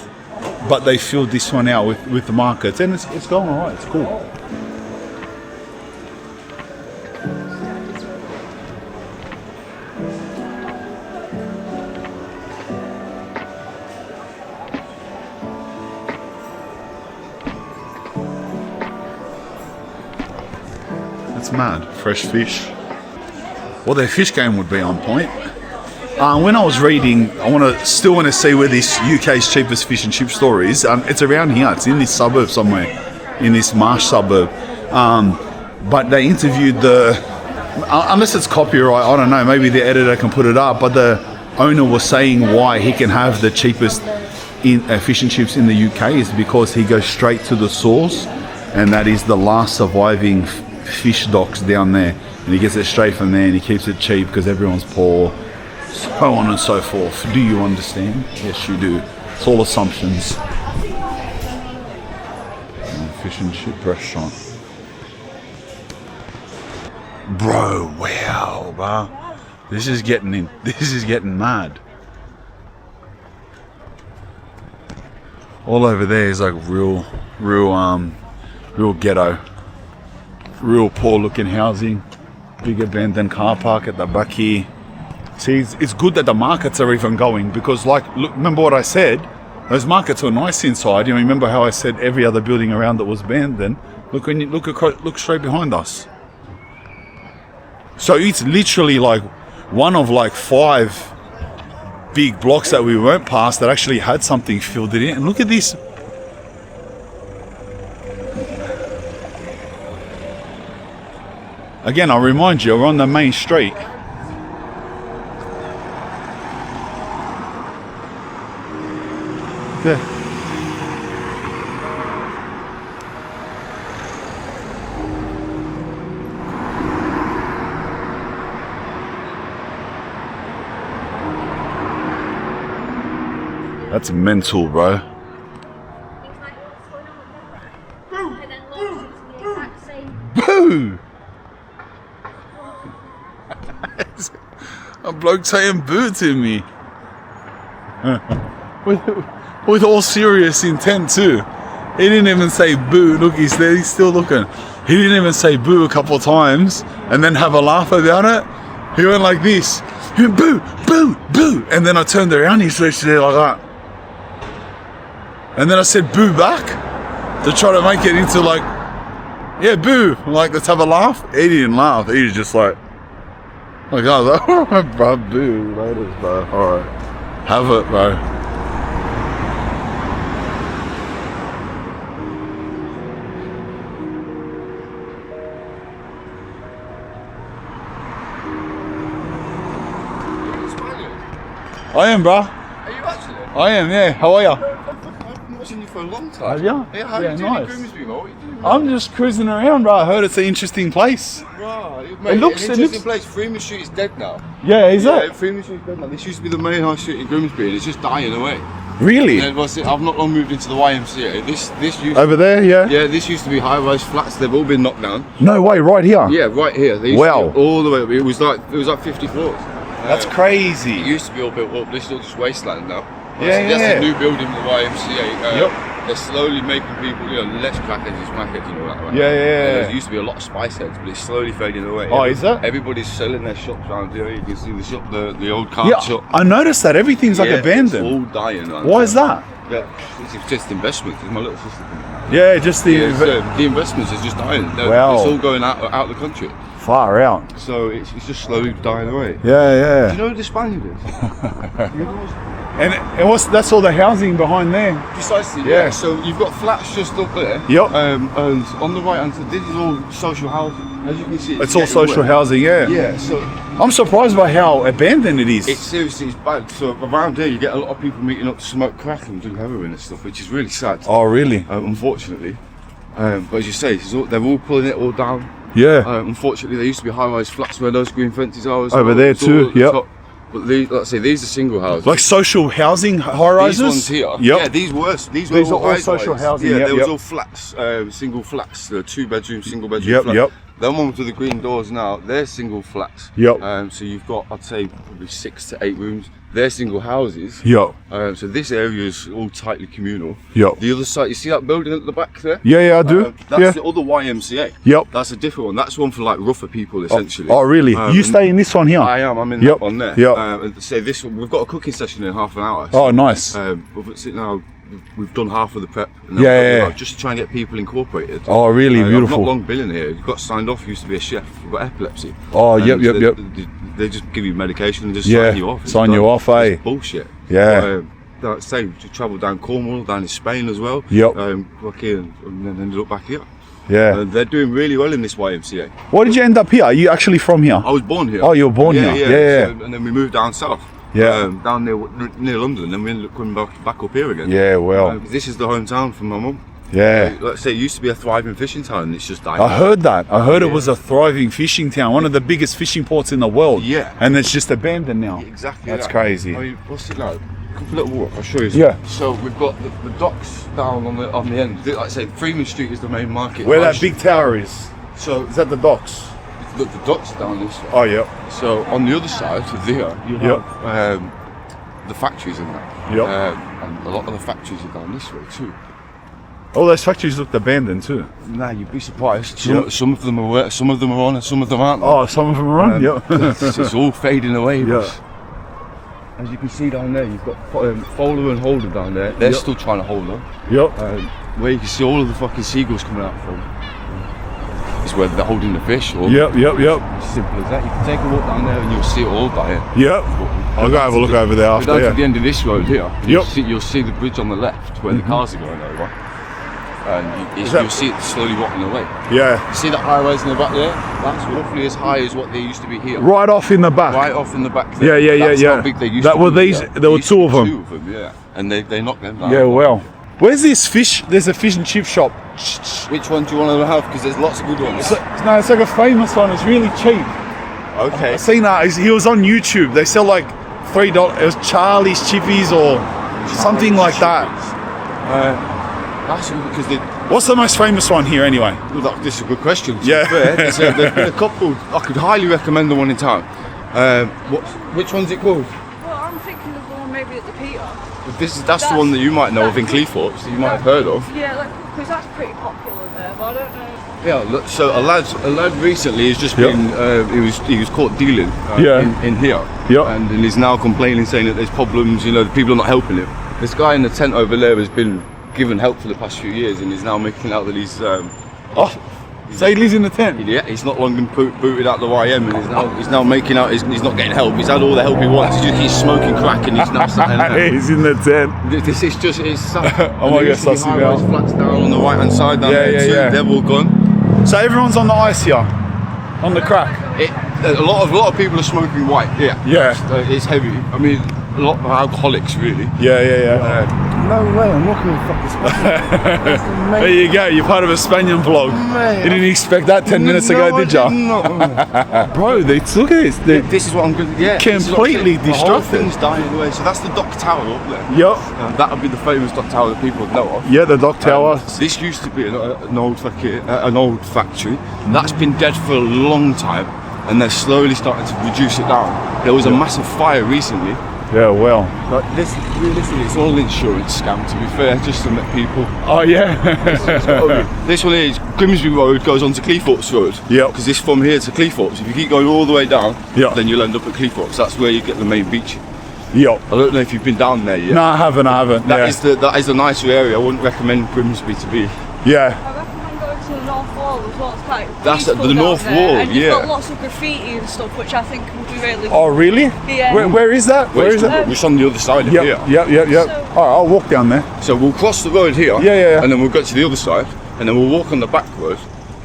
But they filled this one out with the markets, and it's going alright. It's cool. That's mad. Fresh fish. Well, their fish game would be on point. When I was reading, I still want to see where this UK's cheapest fish and chip store is. It's around here. It's in this suburb somewhere, in this Marsh suburb. But they interviewed unless it's copyright, I don't know, maybe the editor can put it up, but the owner was saying why he can have the cheapest fish and chips in the UK is because he goes straight to the source, and that is the last surviving fish docks down there, and he gets it straight from there, and he keeps it cheap because everyone's poor, so on and so forth. Do you understand? Yes, you do. It's all assumptions. Fish and chip restaurant. Bro, wow, bro. This is getting mad. All over there is like real ghetto. Real poor looking housing. Big abandoned car park at the back here. See, it's good that the markets are even going because, like, look, remember what I said? Those markets were nice inside. You know, remember how I said every other building around that was abandoned? Look when you look straight behind us. So it's literally like one of like 5 big blocks that we went past that actually had something filled it in. And look at this. Again, I'll remind you, we're on the main street. There. That's mental, bro. Things like what's going on with them. And then launch into the exact same. Boo! A bloke saying boo to me. With all serious intent too. He didn't even say boo. Look, he's there, he's still looking. He didn't even say boo a couple of times and then have a laugh about it. He went like this. He went boo, boo, boo. And then I turned around, he's literally there like that. And then I said boo back to try to make it into like, yeah, boo. Like, let's have a laugh. He didn't laugh. He was just like I was like, alright, bro, boo, later, bro. Alright. Have it, bro. I am, bro. Are you actually? I am, yeah. How are ya? I've been watching you for a long time. Have ya? Yeah, how are you doing nice. in Grimsby, mate? What are you doing? I'm just cruising around, bro. I heard it's an interesting place. Right, mate, looks- an interesting place. Freeman Street is dead now. Yeah, is it? Freeman Street is dead now. This used to be the main high street in Grimsby, and it's just dying away. Really? And I've not long moved into the YMCA. This used Over there, yeah? yeah, this used to be high-rise flats. They've all been knocked down. No way, right here? Yeah, right here. They used Wow. to be all the way up. It was like 50 floors. That's It crazy. used to be all built up. This is all just wasteland now. Yeah, That's yeah. a new building in the YMCA. Yep. They're slowly making people, less crackheads and smackheads, that. Right? Yeah, yeah, yeah. There used to be a lot of spice heads, but it's slowly fading away. Oh, is it? Everybody's selling their shops around here. You can see the shop, the old car Yeah, shop. I noticed that. Everything's like Yeah, abandoned. It's all dying. Man. Why is that? Yeah, it's just investments. It's my little sister. Yeah, just the... Yeah, the investments is just dying. Wow. It's all going out the country. Far out. So it's just slowly dying away. Yeah, yeah. Do you know who the Spanian is? And that's all the housing behind there. Precisely, Yeah. yeah. So you've got flats just up there. Yep. And on the right hand side, this is all social housing. As you can see, It's all getting social wet. housing, yeah. Yeah. So I'm surprised by how abandoned it is. it's seriously it's bad. So around here, you get a lot of people meeting up to smoke crack and do heroin and stuff, which is really sad. Oh, really? Unfortunately. But as you say, they're all pulling it all down. Yeah. Unfortunately, there used to be high-rise flats where those green fences are. As Over well. there It's all too, at the yep. top. But let's say these are single houses. Like social housing high-rises? These ones here. Yep. Yeah, these were These all are all social high-rise. housing, Yeah, yep, there was yep. all flats, single flats, 2-bedroom, single-bedroom Yep, flats. yep. Them ones with the green doors now, they're single flats. Yep. So you've got, I'd say, probably 6 to 8 rooms. They're single houses. Yep. So this area is all tightly communal. Yep. The other side, you see that building at the back there? Yeah, yeah, I do. That's yeah. the other YMCA. Yep. That's a different one. That's one for like rougher people, essentially. Oh, really? You and stay in this one here? I am. I'm in Yep. that one there. Yep. And say this one, we've got a cooking session in half an hour. Oh, nice. But now we've done half of the prep. And then Yeah, we've got, yeah. like, just to try and get people incorporated. Oh, really? I've Beautiful. not long been in here. You got signed off. Used to be a chef. You've got epilepsy. Oh, And yep. They just give you medication and just Yeah, sign you off. It's sign you done. off, eh? It's bullshit. Yeah. But, like I say, to travel down Cornwall, down in Spain as well. Yep. Back here and then ended up back here. Yeah. They're doing really well in this YMCA. Why did you end up here? Are you actually from here? I was born here. Oh, you were born here. Yeah. So, and then we moved down south. Yeah. Down near London, and then we ended up coming back up here again. Yeah, well. This is the hometown for my mum. Yeah. Like I say, it used to be a thriving fishing town, and it's just died. I heard that. I heard it Yeah. was a thriving fishing town, one of the biggest fishing ports in the world. Yeah. And it's just abandoned now. Exactly. That's that. crazy. I mean, what's it like? Come for a little walk. I'll show you. Yeah. So we've got the docks down on the end. Like I say, Freeman Street is the main market. Where that big tower is. So Is that the docks? the docks down this way. Oh, yeah. So on the other side of there, you have the factories in that. Yep. And a lot of the factories are down this way too. All those factories looked abandoned too. Nah, you'd be surprised. Yep. Some of them are on, and some of them aren't. Oh, some of them are on? Yeah. It's all fading away. Yeah. but As you can see down there, you've got Fowler and Holder down there. They're Yep. still trying to hold on. Yep. Where you can see all of the fucking seagulls coming out from is where they're holding the fish. Or Yep. Simple as that. You can take a walk down there and you'll see it all dying. Yep. I'll go have a look over there Go after, down to the yeah. end of this road here. Yep. You'll see the bridge on the left where the cars are going over. And you'll see it slowly walking away. Yeah. You see that high rise in the back there? That's roughly as high as what they used to be here. Right off in the back. Right off in the back there. Yeah. That's how big they used That to were be these, here. there were used to two be of them. Two of them, yeah. And they knocked them down. Yeah, well. Where's this fish? There's a fish and chip shop. Which one do you want to have? Because there's lots of good ones. No, it's like a famous one. It's really cheap. Okay. I've seen that. He was on YouTube. They sell like $3. It was Charlie's Chippies or something like that. That's because they. What's the most famous one here anyway? Well, this is a good question. To Yeah. be fair. There's been a couple. I could highly recommend the one in town. Which one's it called? Well, I'm thinking of the one maybe at the Peter. That's the one that you might know of in Cleethorpes, that you might have heard of. Yeah, because that's pretty popular there, but I don't know. Yeah, look, so a lad recently has just Yep. been, he was caught dealing in here. Yep. And he's now complaining, saying that there's problems, the people are not helping him. This guy in the tent over there has been given help for the past few years and he's now making out that he's So he lives in the tent? yeah, he's not long been booted out the YM and he's now making out he's not getting help. He's had all the help he wants. He's smoking crack and he's now sat in there. He's in the tent. This is just it's I might get sussy now. flats down on the right hand side down there too. Yeah. They're all gone. So everyone's on the ice here, on the crack. A lot of people are smoking white. Yeah. It's heavy. I mean, a lot of alcoholics really. Yeah. No way, I'm looking at fucking Spanian. There you go. You're part of a Spanian vlog. Mate, You didn't expect that 10 minutes ago, did you? Bro, look at this. This is what I'm going to. Yeah, Completely this is what I'm saying. The whole destructive. thing's dying away. So that's the dock tower up there. Yup. That would be the famous dock tower that people would know of. Yeah, the dock tower. This used to be an old factory. That's been dead for a long time, and they're slowly starting to reduce it down. There was a massive fire recently. Yeah, well. But this, realistically, it's all an insurance scam. To be fair, just to let people. Oh, yeah. This one is Grimsby Road goes on to Cleethorpes Road. Yep. Because this from here to Cleethorpes, if you keep going all the way down, Yep. then you'll end up at Cleethorpes. That's where you get the main beach. Yup. I don't know if you've been down there yet. No, I haven't. That is a nicer area. I wouldn't recommend Grimsby to be. Yeah. I recommend going to the North Wall as well. It's quite That's peaceful the down North there. Wall, and you've yeah. got lots of graffiti and stuff, which I think would be really Oh, really? Yeah. Where is that? Where is that? It's on the other side of Yep. here. Yep. All right, I'll walk down there. So we'll cross the road here. Yeah. And then we'll go to the other side, and then we'll walk on the back road,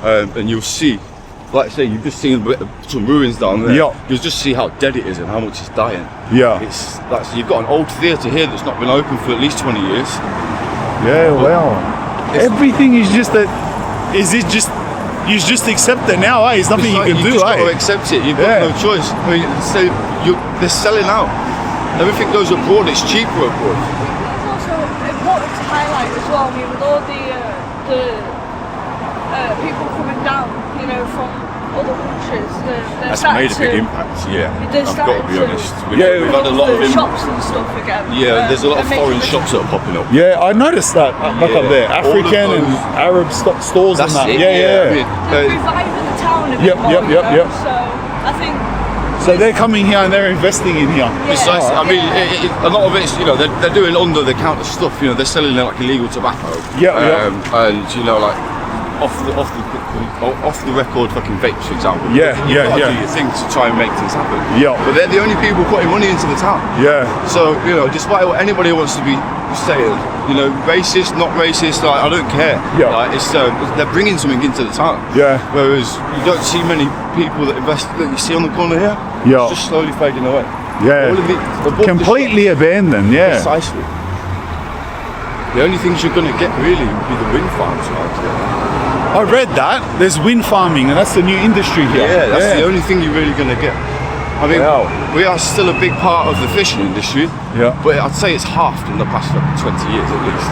and you'll see. Like I say, you've just seen a bit of some ruins down there. Yeah. You'll just see how dead it is and how much it's dying. Yeah. It's like so you've got an old theatre here that's not been open for at least 20 years. Yeah, well. Everything is just that. Is it just. You just accept it now, eh? There's nothing you can do, You've just got to eh? accept it. You've Yeah. got no choice. I mean, they're selling out. Everything goes abroad. It's cheaper abroad. It's also important to highlight as well. I mean, with all the people coming down, from other countries, they're That's starting made a big to- impact. Yeah, They're I've got to starting be to honest. Yeah, We've had a lot of the shops and stuff again. Yeah, there's a lot of and making foreign the- shops that are popping up. Yeah, I noticed that. Look up there. All of African and those- Arab stores That's and that. it. Yeah. I mean, They're reviving the town a bit Yep, more, yep. So I think So they're coming here and they're investing in here. Precisely. I mean, Yeah. a lot of it's, you know, they're doing under the counter stuff. You know, they're selling like illegal tobacco. And you know, like off the record fucking vapes, for example. Yeah, You've got to yeah. do your thing to try and make things happen. Yeah. But they're the only people putting money into the town. Yeah. So, you know, despite what anybody wants to be saying, you know, racist, not racist, like, I don't care. Yeah. Like, it's they're bringing something into the town. Yeah. Whereas you don't see many people that invest that you see on the corner here. Yeah. It's just slowly fading away. Yeah. All of it, above the Completely abandoned. Yeah. shop, precisely. The only things you're going to get really would be the wind farms, right? I read that. There's wind farming, and that's the new industry here. Yeah, that's the only thing you're really going to get. I mean, Wow. we are still a big part of the fishing industry. Yeah. But I'd say it's halved in the past 20 years at least.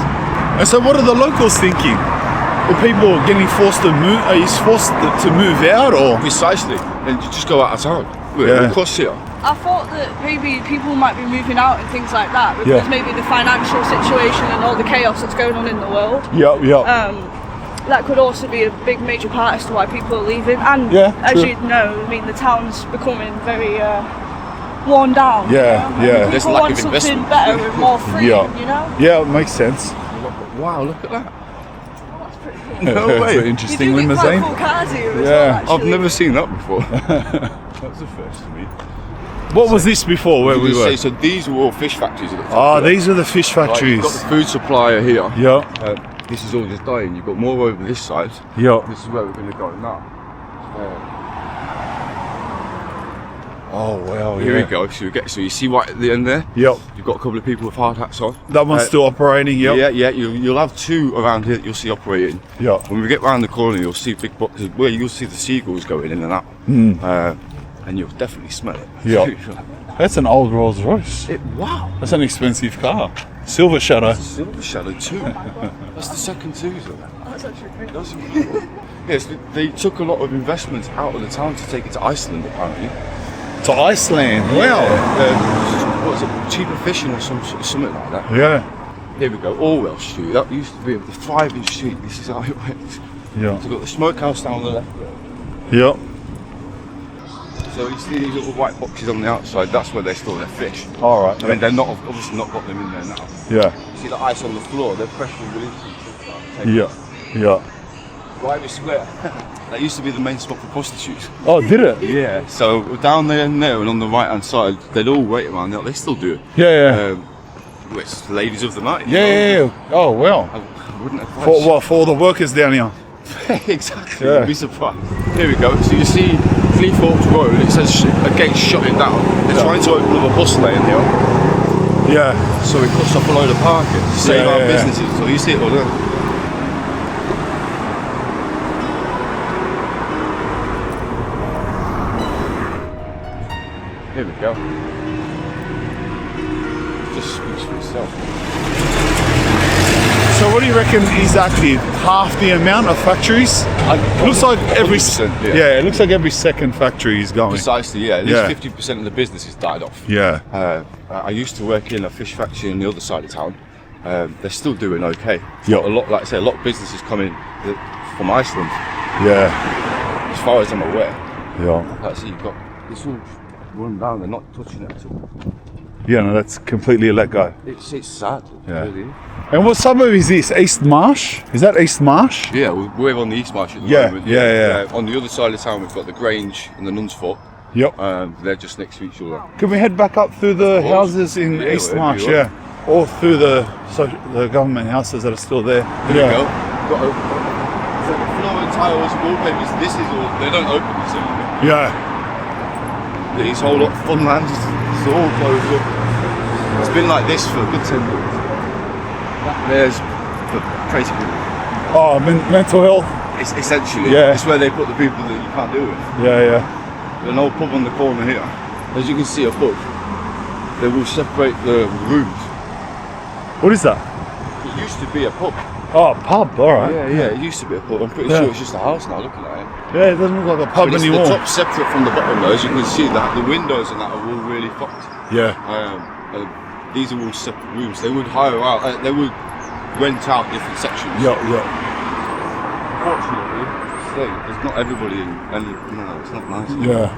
And so, what are the locals thinking? Are people getting forced to move? Are you forced to move out, or? Precisely. And you just go out of town. Yeah. Across here. I thought that maybe people might be moving out and things like that because Yeah. maybe the financial situation and all the chaos that's going on in the world. Yeah. That could also be a big major part as to why people are leaving. And Yeah, as true. you know, I mean, the town's becoming very worn down. Yeah, you know? yeah. And There's people lack want of something investment. better and more free, Yeah. you know? Yeah, it makes sense. Wow, look at that. That's pretty cool. No It's an way. You interesting do get quite limousine. cool cars here as Yeah. well, I've actually. never seen that before. That's the first for me. What was this before? Where we were? So these were all fish factories at the top. Oh, here. these are the fish Right, you've got factories. the food supplier here. Yeah. This is all just dying. You've got more over this side. Yeah. This is where we're going to go now. Oh wow. Here yeah. we go. So you see right at the end there? Yep. You've got a couple of people with hard hats on. That one's still operating. Yep. Yeah. You'll have two around here that you'll see operating. Yeah. When we get round the corner, you'll see big boxes where you'll see the seagulls going in and out. And you'll definitely smell it. Yeah. That's an old Rolls Royce. Wow. That's an expensive car. Silver Shadow. Silver Shadow too. That's the second too. That's actually pretty cool. That's incredible. Yes, they took a lot of investments out of the town to take it to Iceland apparently. To Iceland. Wow. What was it? Cheaper fishing or something like that. Yeah. Here we go. Orwell Street. That used to be the thriving street. This is how it went. Yeah. So we've got the smokehouse down the left there. Yep. So you see these little white boxes on the outside, that's where they store their fish. All right. I mean, they're not obviously not got them in there now. Yeah. You see the ice on the floor, they're pressure releasing. Yeah. Yeah. Right Square. That used to be the main spot for prostitutes. Oh, did it? Yeah. So down there and there and on the right hand side, they'd all wait around there. They still do it. Yeah. It's ladies of the night. Yeah. Oh well. I wouldn't advise. For what? For all the workers down here. Exactly. Yeah. You'd be surprised. Here we go. So you see Cleethorpes Road. It says a gate shutting down. They're trying to open up a bus lane here. Yeah. So it cuts off a load of parking to save our businesses. So you see it all there. Here we go. It just speaks for itself. So what do you reckon is active? Half the amount of factories? Looks like every 100%, yeah. It looks like every second factory is going. Precisely, yeah. At Yeah. least 50% of the business has died off. Yeah. I used to work in a fish factory on the other side of town. They're still doing okay. Yeah. A lot, like I say, a lot of businesses coming from Iceland, Yeah. as far as I'm aware. Yeah. Like I see, you've got this all run down. They're not touching it at all. Yeah. No, that's completely a let go. It's sad. Yeah. Really. And what suburb is this? East Marsh? Is that East Marsh? Yeah, we're on the East Marsh at the Yeah, moment. yeah. On the other side of town, we've got the Grange and the Nuns Fort. Yep. They're just next to each other. Can we head back up through the Of course. houses in Yeah, East wherever Marsh? you Yeah. Or through the government houses that are still there. There you go. Got a floor and tiles, wallpapers. This is all. They don't open this anymore. Yeah. These whole lot of fun lands is all closed up. It's been like this for a good 10 years. There's the crazy people. Oh, mental health. It's essentially, Yeah. it's where they put the people that you can't deal with. Yeah. There's an old pub on the corner here. As you can see above, they will separate the rooms. What is that? It used to be a pub. Oh, pub. All right. Yeah, it used to be a pub. I'm pretty Yeah. sure it's just a house now looking at it. Yeah, it doesn't look like a pub But it's anymore. the top separate from the bottom though. As you can see, that the windows and that are all really fucked. Yeah. These are all separate rooms. They would hire out, they would rent out different sections. Yeah. Unfortunately, there's not everybody in, and no, it's not nice. Yeah.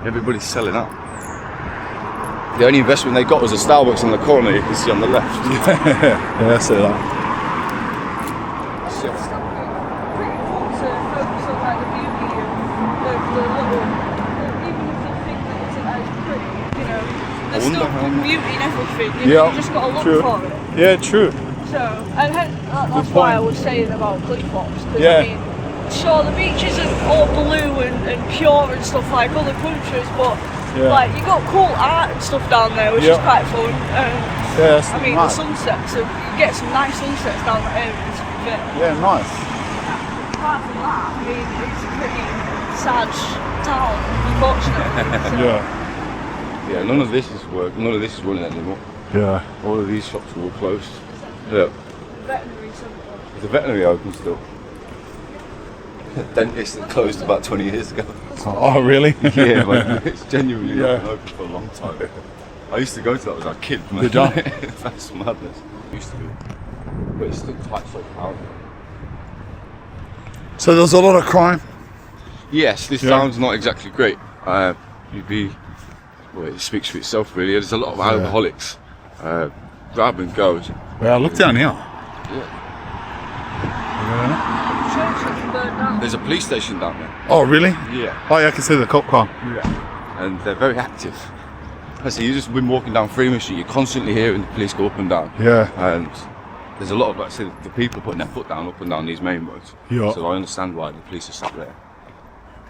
Everybody's selling out. The only investment they got was a Starbucks on the corner you can see on the left. Yeah, that's it. Like. To focus on like the beauty of the little, even if you think that it's as pretty, you know, there's still beauty in everything. You just got to look for it. Yeah, true. So, and that's why I was saying about Cleethorpes, because Yeah. I mean, sure, the beach isn't all blue and pure and stuff like other countries, but like you got cool art and stuff down there, which is quite fun. That's I mean, nice. the sunsets, you get some nice sunsets down that area. To be fair. Yeah, nice. Apart from that, I mean, it's a pretty sad town, unfortunately. So. Yeah, none of this is running anymore. Yeah. All of these shops are all closed. Yeah. Veterinary centre. Is the veterinary open still? Dentist that closed about 20 years ago. Oh, really? Yeah, like, it's genuinely not been open for a long time. I used to go to that as a kid. Did you? That's madness. Used to be. But it's still quite so crowded. So there's a lot of crime. Yes, this town's not exactly great. Well, it speaks for itself really. There's a lot of alcoholics. Grab and goes. Well, look down here. Church that can burn down. There's a police station down there. Oh, really? Yeah. Oh, yeah, I can see the cop car. Yeah. And they're very active. I see, you just been walking down Freeman Street, you're constantly hearing the police go up and down. Yeah. And there's a lot of, like I said, the people putting their foot down up and down these main roads. Yeah. So I understand why the police are sat there.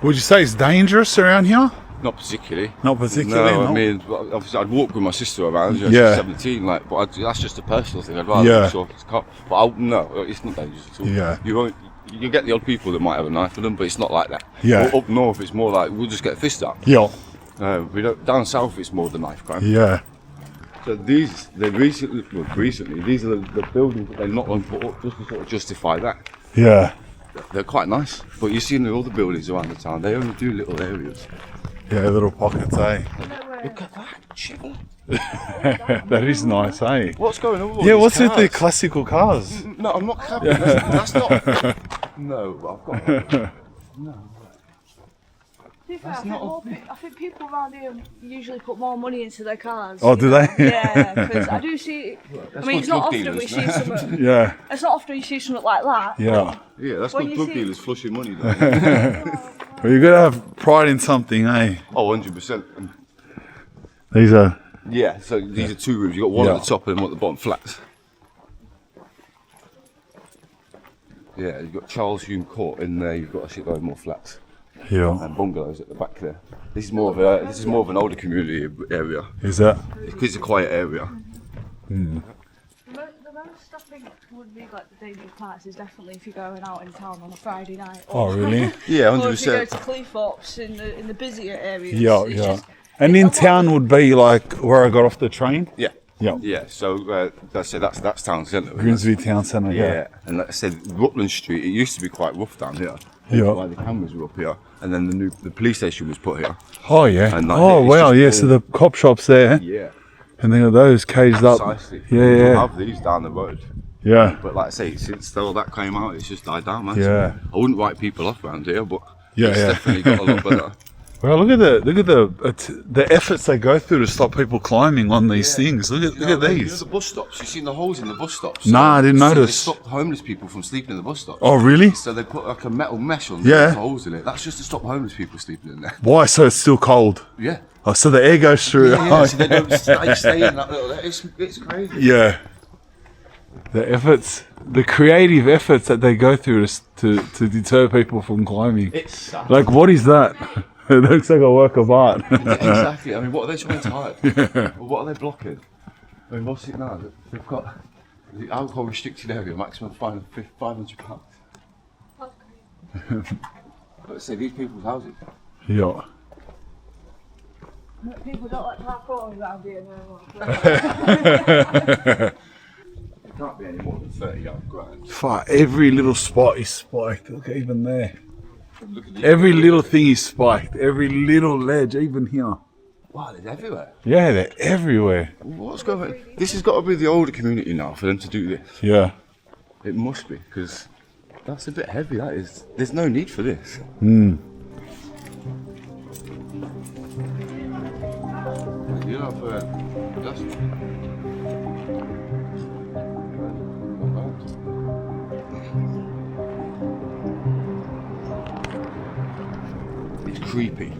Would you say it's dangerous around here? Not particularly. Not particularly, No, no? I mean, obviously I'd walk with my sister around, she's 17, like, but that's just a personal thing. I'd rather be sure if it's a cop. But no, it's not dangerous at all. Yeah. You get the odd people that might have a knife with them, but it's not like that. Yeah. Up north, it's more like we'll just get a fist up. Yeah. We don't. Down south, it's more the knife crime. Yeah. So these are these are the buildings that they're not going to put up just to sort of justify that. Yeah. They're quite nice, but you see in all the buildings around the town, they only do little areas. Yeah, little pockets, eh? Look at that, chill. That is nice, eh? What's going on with all Yeah, these what's with the cars? classical cars? No, I'm not capping. That's not. No, I've got. No. To be fair, I think people around here usually put more money into their cars. Oh, do they? Yeah, because I do see. I mean, it's not drug often we dealers, see something. Yeah. It's not often you see something like that. Yeah. Yeah, that's When good you drug see- dealers flushing money. Though. Well, you gotta have pride in something, eh? Oh, 100%. These are. Yeah, so these are 2 rooms. You've got one Yeah. at the top and one at the bottom, flats. Yeah, you've got Charles Hume Court in there. You've got a shitload more flats Yeah. and bungalows at the back there. This is more of an older community area. Is that? It's a quiet area. The most I think would be like the dangerous parts is definitely if you're going out in town on a Friday night. Oh, really? Yeah, Or if you go 100%. to Cleethorpes in the busier areas. Yeah, it's yeah. just- And in town would be like where I got off the train? Yeah. Yeah. Yeah, so that's town centre. Grimsby town centre, Yeah, and like I said, Rutland Street, it used to be quite rough down here. Yeah. Why the cameras were up here, and then the police station was put here. Oh, yeah. And like, Oh, it's wow, just yeah, all- so the cop shop's there. Yeah, And then those caged up. precisely. Yeah, We yeah. have these down the road, Yeah. but like I say, since all that came out, it's just died down, man. Yeah. I wouldn't write people off around here, but Yeah, it's yeah. definitely got a lot better. Well, look at the efforts they go through to stop people climbing on these things. Look at You know these. the bus stops. You've seen the holes in the bus stops. Nah, I didn't So notice. They stopped homeless people from sleeping in the bus stops. Oh, really? So they put like a metal mesh on Yeah. the holes in it. That's just to stop homeless people sleeping in there. Why? So it's still cold. Yeah. Oh, so the air goes through. Yeah, so they don't stay in that little. It's crazy. Yeah. The efforts, the creative efforts that they go through to deter people from climbing. It's sad. Like, what is that? It looks like a work of art. Exactly. I mean, what are they trying to hide? Well, what are they blocking? I mean, what's it now? They've got the alcohol restricted area, maximum fine of £500. Let's say these people's houses. Yeah. People don't like parkour around here no more. It can't be any more than 30 grand. Fuck, every little spot is spiked. Look, even there. Look at these. Every little thing is spiked. Every little ledge, even here. Wow, they're everywhere. Yeah, they're everywhere. What's going on? This has got to be the older community now for them to do this. Yeah. It must be, because that's a bit heavy, that is. There's no need for this. It's creepy.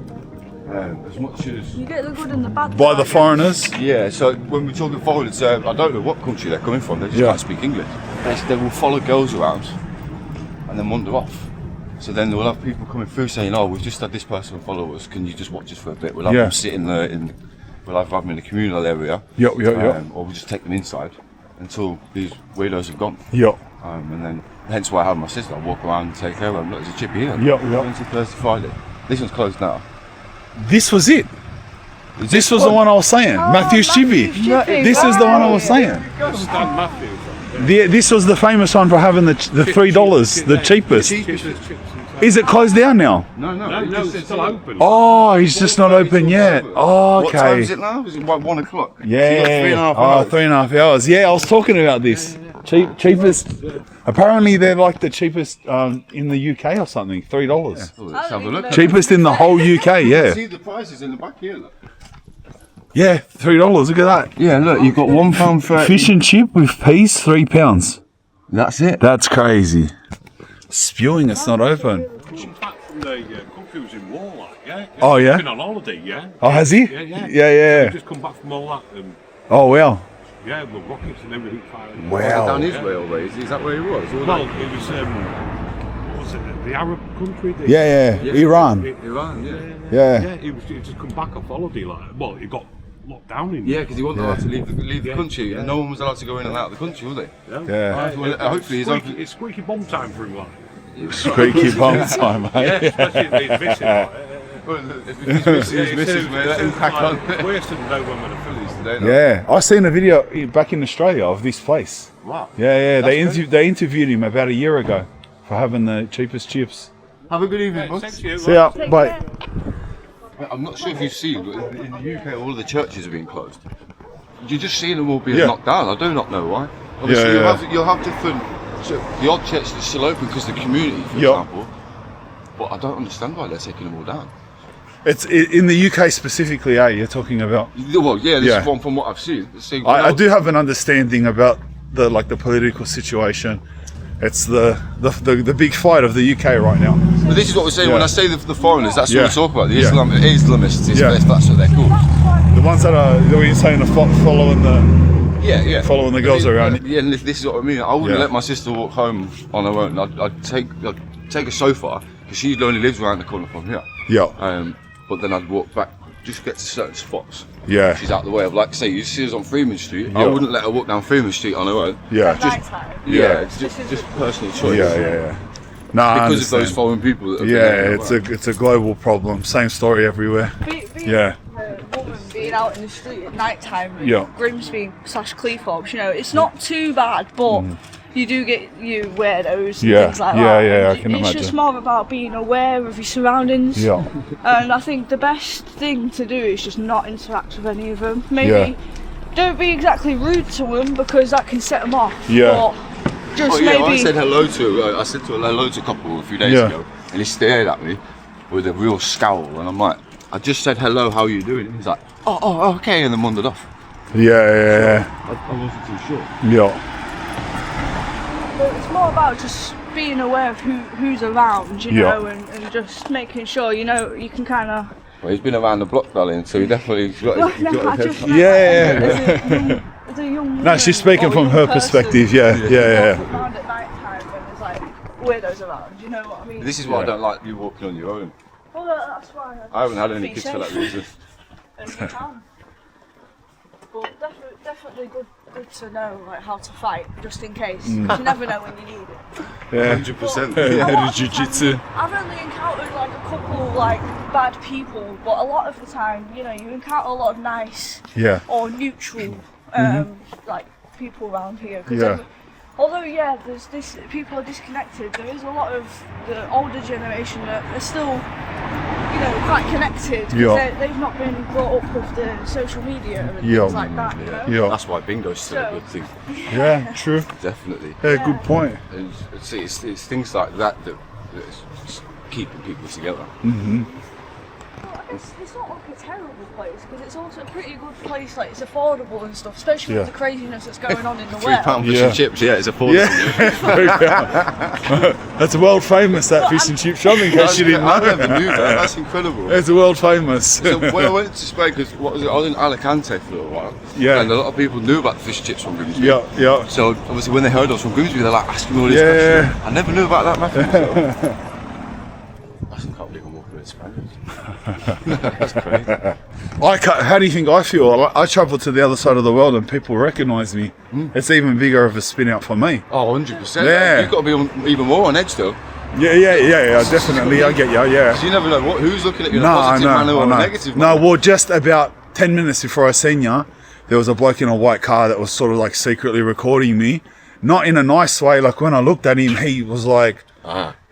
As much as You get the good and the bad. By the foreigners. yeah, so when we're talking foreigners, I don't know what country they're coming from. They just Yeah. can't speak English. They will follow girls around and then wander off. So then we'll have people coming through saying, "Oh, we've just had this person follow us. Can you just watch us for a bit?" We'll have Yeah. them sit we'll have them in the communal area, Yep. or we'll just take them inside until these weirdos have gone. Yep. And then, hence why I had my sister. I walk around and take care of them. Look, there's a chippy here. Yep. Wednesday, Thursday, Friday. This one's closed now. This was it. This was the one I was saying. Matthew's Chippy. This is the one I was saying. This was the famous one for having the $3, the cheapest. Is it closed down now? No, it's still open. Oh, he's just not open yet. Oh, What time is okay. it now? Is it like 1 o'clock? Yeah. So you've got 3.5 Oh, hours. 3.5 hours. Yeah, I was talking about this. Cheapest. Apparently, they're like the cheapest in the UK or something. $3. Oh, let's have a look. Cheapest in the whole UK. Yeah. See the prices in the back here. Look. Yeah, $3. Look at that. Yeah, look, you've got £1.30. Fish and chip with peas, £3. That's it. That's crazy. Spewing, it's not open. Come back from the country was in war, like, yeah. Oh, yeah? Been on holiday, yeah. Oh, has he? Yeah. Just come back from all that, and Oh, wow. yeah, with rockets and everything firing. Wow. Down his way always. Is that where he was? Or Well, it was what was it? The Arab country. Yeah. Iran. Iran, yeah. Yeah. Yeah, he just come back off holiday, like. Well, he got locked down in. Yeah, because he wasn't allowed to leave the country, and no one was allowed to go in and out of the country, was they? Yeah. Well, hopefully he's open. It's squeaky bomb time for him, like. Squeaky bomb time, Yeah, mate. especially if he's missing. Like, Well, if his missus, mate, let him crack on. Worse than no one with a Phillies. Today, no? Yeah, I seen a video back in Australia of this place. Wow. Yeah. They That's they interviewed him about a year ago for having the cheapest chips. Have a good evening, boss. Thank you. See ya. Bye. I'm not sure if you've seen, but in the UK, all of the churches are being closed. You're just seeing them all being Yeah. knocked down. I do not know why. Obviously, Yeah. you'll have different. So the odd church that's still open because of the community, for Yeah. example. But I don't understand why they're taking them all down. It's in the UK specifically. You're talking about. Well, yeah, this Yeah. is one from what I've seen. See, I do have an understanding about the political situation. It's the big fight of the UK right now. But this is what we're saying. Yeah. When I say the foreigners, that's Yeah. what we talk about. The Yeah. Islamists, if that's what they're called. The ones that were saying are following the. Yeah. Following the girls around. Yeah, and this is what I mean. I wouldn't Yeah. let my sister walk home on her own. I'd take her so far because she only lives around the corner from here. Yeah. But then I'd walk back, just get to certain spots. Yeah. She's out the way of, like, say, you see us on Freeman Street. I Yeah. wouldn't let her walk down Freeman Street on her own. Yeah. Yeah, it's just personal choice. Yeah. No, I Because of understand. those foreign people. That have Yeah, been there. it's a global problem. Same story everywhere. Yeah. The woman being out in the street at night time in Yeah. Grimsby / Cleethorpes, it's not too bad, but you do get you weirdos and Yeah, things like yeah, that. yeah, And I can it's just imagine. more about being aware of your surroundings. Yeah. And I think the best thing to do is just not interact with any of them. Maybe Yeah. don't be exactly rude to them because that can set them off. Yeah. But just Oh yeah, I maybe. said hello to. I said to hello to a couple a few days Yeah. ago, and he stared at me with a real scowl, and I'm like, I just said hello. How are you doing? And he's like, oh, okay, and then wandered off. Yeah. I wasn't too sure. Yeah. But it's more about just being aware of who's around, you Yeah. know, and just making sure, you can kind of. Well, he's been around the block, darling, so he definitely got his I head. just Yeah. as a young No, she's speaking or from young her person, perspective. Yeah. walking around at night time when there's like weirdos around, you know what I mean? This is why I don't like you walking on your own. Well, that's why I haven't had any be kids for that safe. reason. And you can. But definitely good to know like how to fight just in case. 'Cause you never know when you need it. Yeah. 100%. Yeah. Jiu-jitsu. I've only encountered like a couple like bad people, but a lot of the time, you encounter a lot of nice Yeah. or neutral like people around here. 'Cause Yeah. although there's this people are disconnected. There is a lot of the older generation that are still, quite connected. 'Cause Yeah. they've not been brought up with the social media and Yeah. things like that. Yeah. That's why bingo's still a good thing. Yeah. True. Definitely. Yeah. Good point. And it's things like that that's keeping people together. I It's not like a terrible place because it's also a pretty good place. Like it's affordable and stuff, especially with the craziness that's going on in the world. £3 fish and chips, it's affordable. Yeah. That's world famous, that fish and chip shop, in case you didn't know. I never knew that. That's incredible. It's world famous. So when I went to Spain, because I was in Alicante for a little while, and a lot of people knew about the fish and chips from Grimsby. Yeah. So obviously when they heard us from Grimsby, they're like asking me all these questions. I never knew about that, Matthew. I can't believe I'm walking with Spaniards. That's crazy. How do you think I feel? I travel to the other side of the world and people recognise me. It's even bigger of a spin out for me. Oh, 100%. Yeah. You've got to be even more on edge though. Yeah, definitely. I get you, yeah. So you never know who's looking at you in a positive manner or a negative manner. No, well, just about 10 minutes before I seen you, there was a bloke in a white car that was sort of like secretly recording me. Not in a nice way. Like when I looked at him, he was like,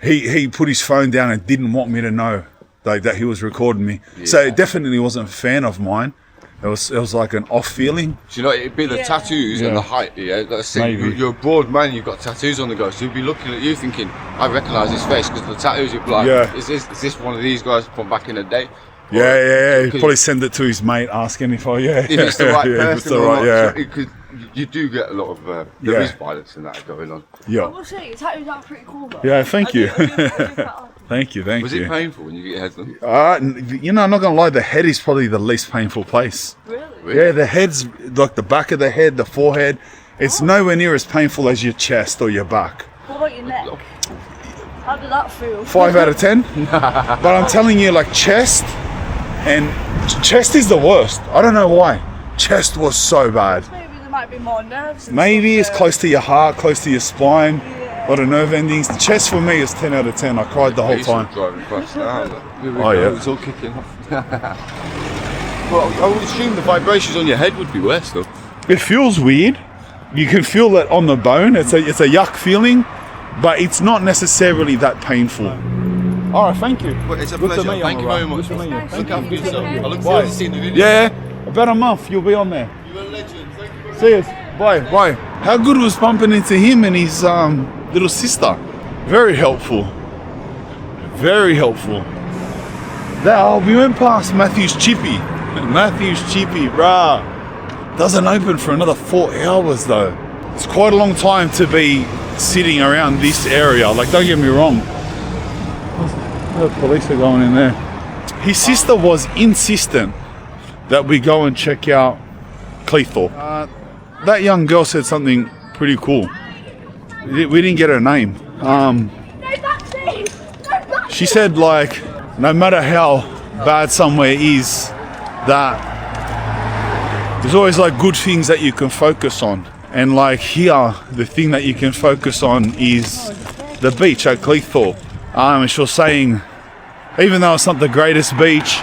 he put his phone down and didn't want me to know like that he was recording me. Yeah. So it definitely wasn't a fan of mine. It was like an off feeling. So you know, it'd be the tattoos and the height. Yeah, let's say you're a broad man, you've got tattoos on the go. So you'd be looking at you thinking, I recognise his face because the tattoos. You'd be like, is this one of these guys from back in the day? Yeah. He'd probably send it to his mate asking if it's the right person. If it's right, So you do get a lot of there is violence in that going on. I will say your tattoos are pretty cool though. Yeah, thank you. Thank you. Was it painful when you get your head done? I'm not gonna lie, the head is probably the least painful place. Really? Yeah, the head's like the back of the head, the forehead. It's nowhere near as painful as your chest or your back. What about your neck? How did that feel? 5 out of 10. But I'm telling you, like chest is the worst. I don't know why. Chest was so bad. Maybe there might be more nerves. Maybe it's close to your heart, close to your spine. A lot of nerve endings. The chest for me is 10 out of 10. I cried the whole time. Driving fast now. Yeah. It's all kicking off. Well, I would assume the vibrations on your head would be worse though. It feels weird. You can feel it on the bone. It's a yuck feeling, but it's not necessarily that painful. All right, thank you. Well, it's a pleasure. Thank you very much. Look after yourself. I look forward to seeing the video. Yeah, about a month you'll be on there. You're a legend. Thank you very much. See us. Bye. How good was bumping into him and his little sister? Very helpful. Very helpful. We went past Matthew's Chippy. Matthew's Chippy, brah. Doesn't open for another 4 hours though. It's quite a long time to be sitting around this area. Like, don't get me wrong. The police are going in there. His sister was insistent that we go and check out Cleethorpes. That young girl said something pretty cool. We didn't get her name. She said, like, no matter how bad somewhere is, that there's always like good things that you can focus on. And like here, the thing that you can focus on is the beach at Cleethorpes. And she was saying, even though it's not the greatest beach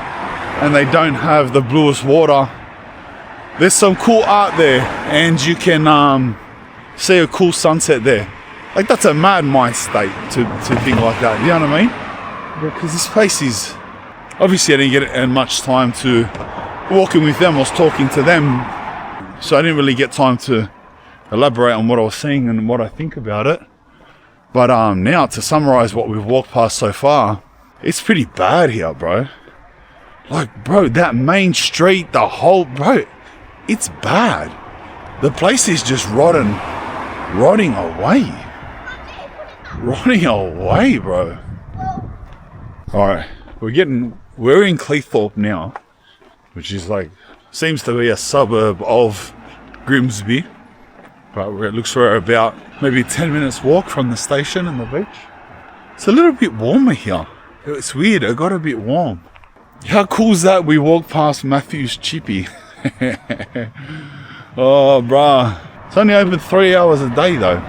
and they don't have the bluest water, there's some cool art there and you can see a cool sunset there. Like, that's a mad mind state to think like that, you know what I mean? Because this place is, obviously I didn't get much time to walking with them. I was talking to them, so I didn't really get time to elaborate on what I was seeing and what I think about it. But now to summarize what we've walked past so far, it's pretty bad here, bro. Like, bro, that main street, bro, it's bad. The place is just rotting away. Rotting away, bro. Alright, we're in Cleethorpes now, which is like, seems to be a suburb of Grimsby. But it looks we're about maybe 10 minutes walk from the station and the beach. It's a little bit warmer here. It's weird, it got a bit warm. How cool is that we walked past Matthew's Chippy? Oh, bruh. It's only open 3 hours a day though.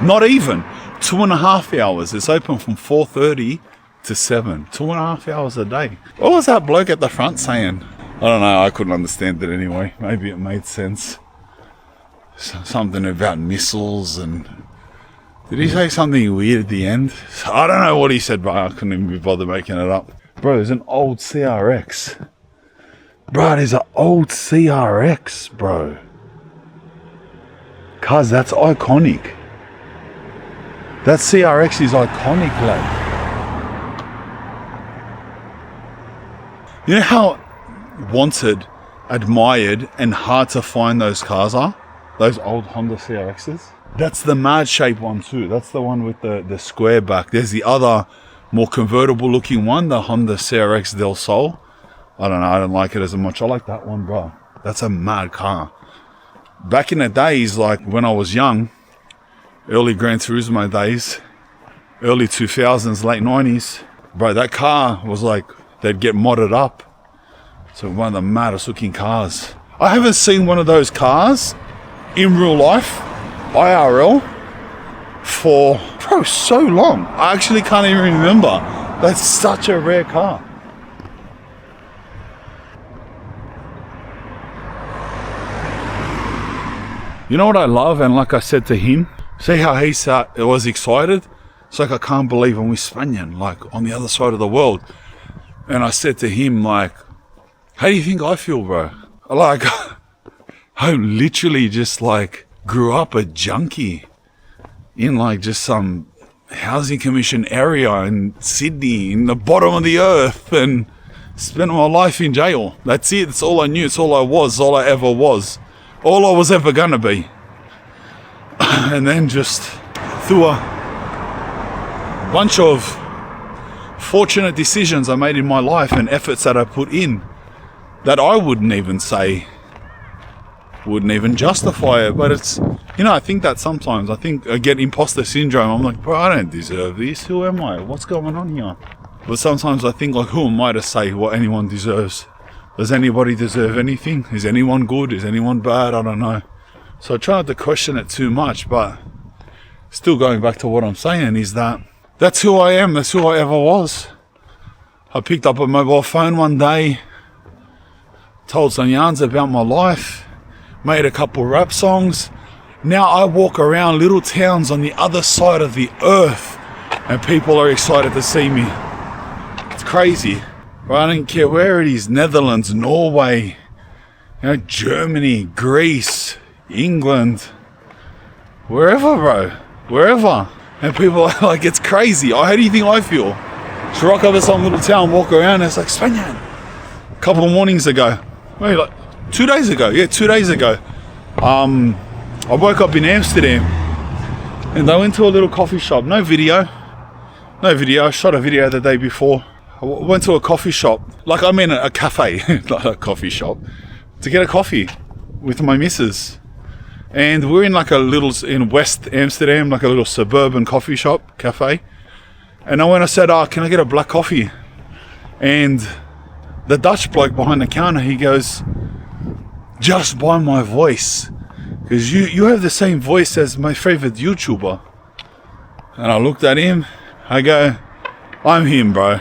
Not even. 2.5 hours. It's open from 4:30 to 7. 2.5 hours a day. What was that bloke at the front saying? I don't know, I couldn't understand it anyway. Maybe it made sense. Something about missiles and... Did he say something weird at the end? I don't know what he said, but I couldn't even be bothered making it up. Bro, there's an old CRX. Bro, there's an old CRX, bro. Cuz, that's iconic. That CRX is iconic, lad. You know how wanted, admired, and hard to find those cars are? Those old Honda CRXs? That's the mad shape one too. That's the one with the square back. There's the other more convertible looking one, the Honda CRX Del Sol. I don't know, I don't like it as much. I like that one, bro. That's a mad car. Back in the days, like when I was young, early Gran Turismo days, early 2000s, late 90s, bro, that car was like, they'd get modded up. So one of the maddest looking cars. I haven't seen one of those cars in real life, IRL, for so long. I actually can't even remember. That's such a rare car. You know what I love? And like I said to him, see how he was excited? It's like, I can't believe I'm with Spanian, like on the other side of the world. And I said to him, like, how do you think I feel, bro? Like, I literally just like grew up a junkie in like just some housing commission area in Sydney, in the bottom of the earth, and spent my life in jail. That's it. That's all I knew. It's all I was. All I ever was. All I was ever gonna be. And then just through a bunch of fortunate decisions I made in my life and efforts that I put in, that I wouldn't even justify it. But it's, you know, I think that sometimes I get imposter syndrome. I'm like, bro, I don't deserve this. Who am I? What's going on here? But sometimes I think, like, who am I to say what anyone deserves? Does anybody deserve anything? Is anyone good? Is anyone bad? I don't know. So I try not to question it too much, but still going back to what I'm saying is that that's who I am. That's who I ever was. I picked up a mobile phone one day, told some yarns about my life, made a couple rap songs. Now I walk around little towns on the other side of the earth and people are excited to see me. It's crazy. But I don't care where it is, Netherlands, Norway, you know, Germany, Greece, England, wherever, bro, wherever. And people are like, it's crazy. How do you think I feel? Just rock up to some little town, walk around, and it's like, Spanian. A couple of mornings ago, wait, like 2 days ago, yeah, 2 days ago, I woke up in Amsterdam and I went to a little coffee shop. No video. I shot a video the day before. I went to a coffee shop, like I mean a cafe, not a coffee shop, to get a coffee with my missus. And we're in like in West Amsterdam, like a little suburban coffee shop, cafe. And I went, I said, can I get a black coffee? And the Dutch bloke behind the counter, he goes, just by my voice, because you have the same voice as my favorite YouTuber. And I looked at him, I go, I'm him, bro.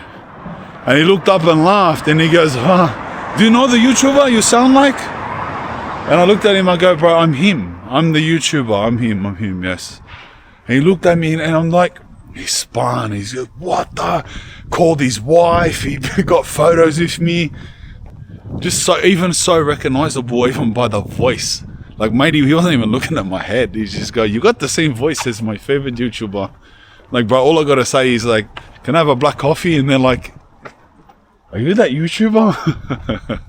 And he looked up and laughed and he goes, do you know the YouTuber you sound like? And I looked at him, I go, bro, I'm him. I'm the YouTuber, I'm him, yes. And he looked at me and I'm like, he spun, he's like, what the? Called his wife, he got photos with me. Just so recognizable even by the voice. Like, mate, he wasn't even looking at my head. He just go, you got the same voice as my favorite YouTuber. Like, bro, all I gotta say is like, can I have a black coffee? And they're like, are you that YouTuber?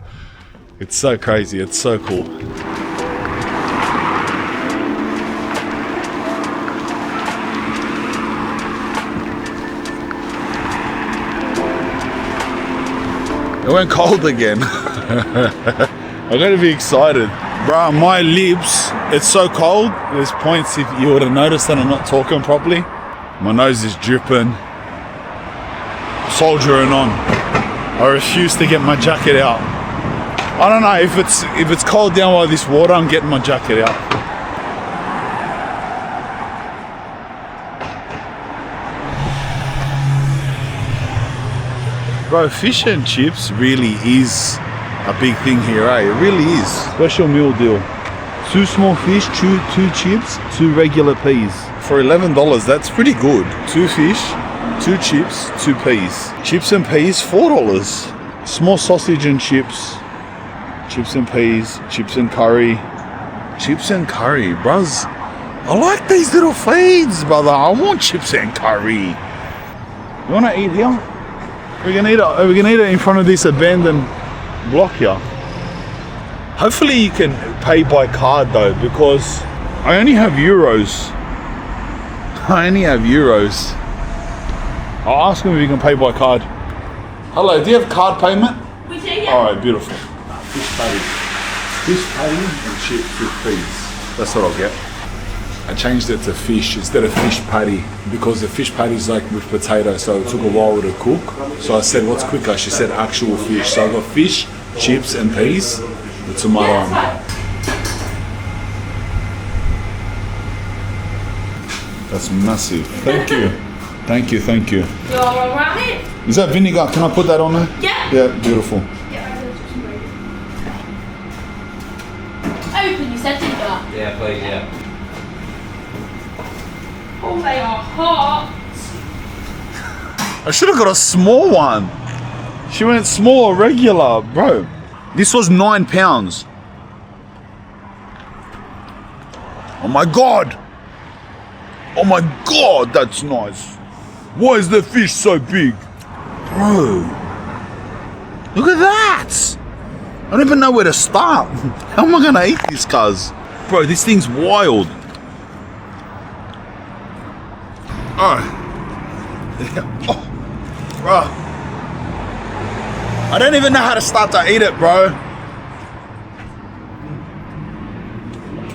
It's so crazy. It's so cool. It went cold again. I'm going to be excited. Bro, my lips, it's so cold. There's points if you would have noticed that I'm not talking properly. My nose is dripping. Soldiering on. I refuse to get my jacket out. I don't know, if it's cold down by this water, I'm getting my jacket out. Bro, fish and chips really is a big thing here, eh? It really is. Special meal deal. 2 small fish, 2 chips, 2 regular peas. For $11, that's pretty good. 2 fish, 2 chips, 2 peas. Chips and peas, $4. Small sausage and chips. Chips and peas, chips and curry. Chips and curry, bros. I like these little feeds, brother. I want chips and curry. You wanna eat here? We can eat it in front of this abandoned block here. Hopefully you can pay by card though, because I only have euros. I'll ask him if you can pay by card. Hello, do you have card payment? We do, yeah. Alright, beautiful. Fish patty. Fish patty and chips with peas. That's what I'll get. I changed it to fish instead of fish patty because the fish patty is like with potato, so it took a while to cook. So I said, what's quicker? She said actual fish. So I got fish, chips and peas, the tomato on there. That's massive. Thank you. Thank you, thank you. You're alright? Is that vinegar? Can I put that on there? Yeah. Yeah, beautiful. Open, you said, didn't you? Yeah, please, yeah. Oh, they are hot. I should have got a small one. She went small or regular, bro. This was £9. Oh my God. Oh my God, that's nice. Why is the fish so big? Bro, look at that. I don't even know where to start. How am I gonna eat this, cuz? Bro, this thing's wild. Oh, bro. I don't even know how to start to eat it, bro.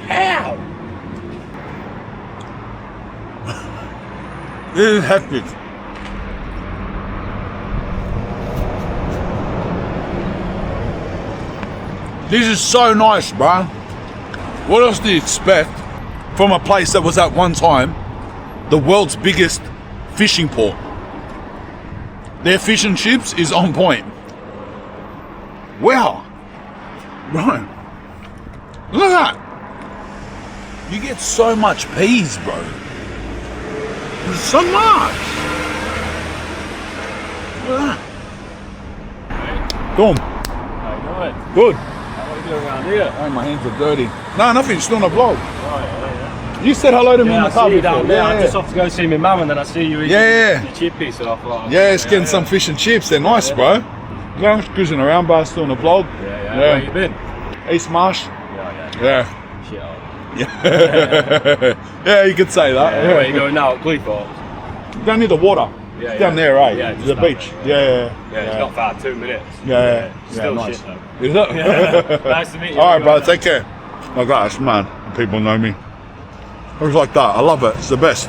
How? This is hectic. This is so nice, bro. What else do you expect from a place that was at one time the world's biggest fishing port? Their fish and chips is on point. Wow. Bro. Look at that. You get so much peas, bro. There's so much. Look at that. Boom. How you doing? Good. How are you doing around here? Oh, my hands are dirty. No, nothing. Still on a vlog. Yeah. You said hello to me in the I car see you before. down there. I just off to go see my mum, and then I see you eating your chippies, so I thought... Yeah, it's getting some fish and chips. They're nice, bro. Yeah, just cruising around, bro. Still on a vlog. Yeah. Where you been? East Marsh. Yeah. Shit. Yeah. Yeah, you could say that. Yeah. Where are you going now? Cleethorpes? Down near the water. Yeah, down there, right? Yeah, the beach. Yeah, it's not far, 2 minutes. Yeah. Still nice. shit though. Is it? Yeah. Nice to meet you. Alright, bro, take care. Like that, man. People know me. I was like that. I love it. It's the best.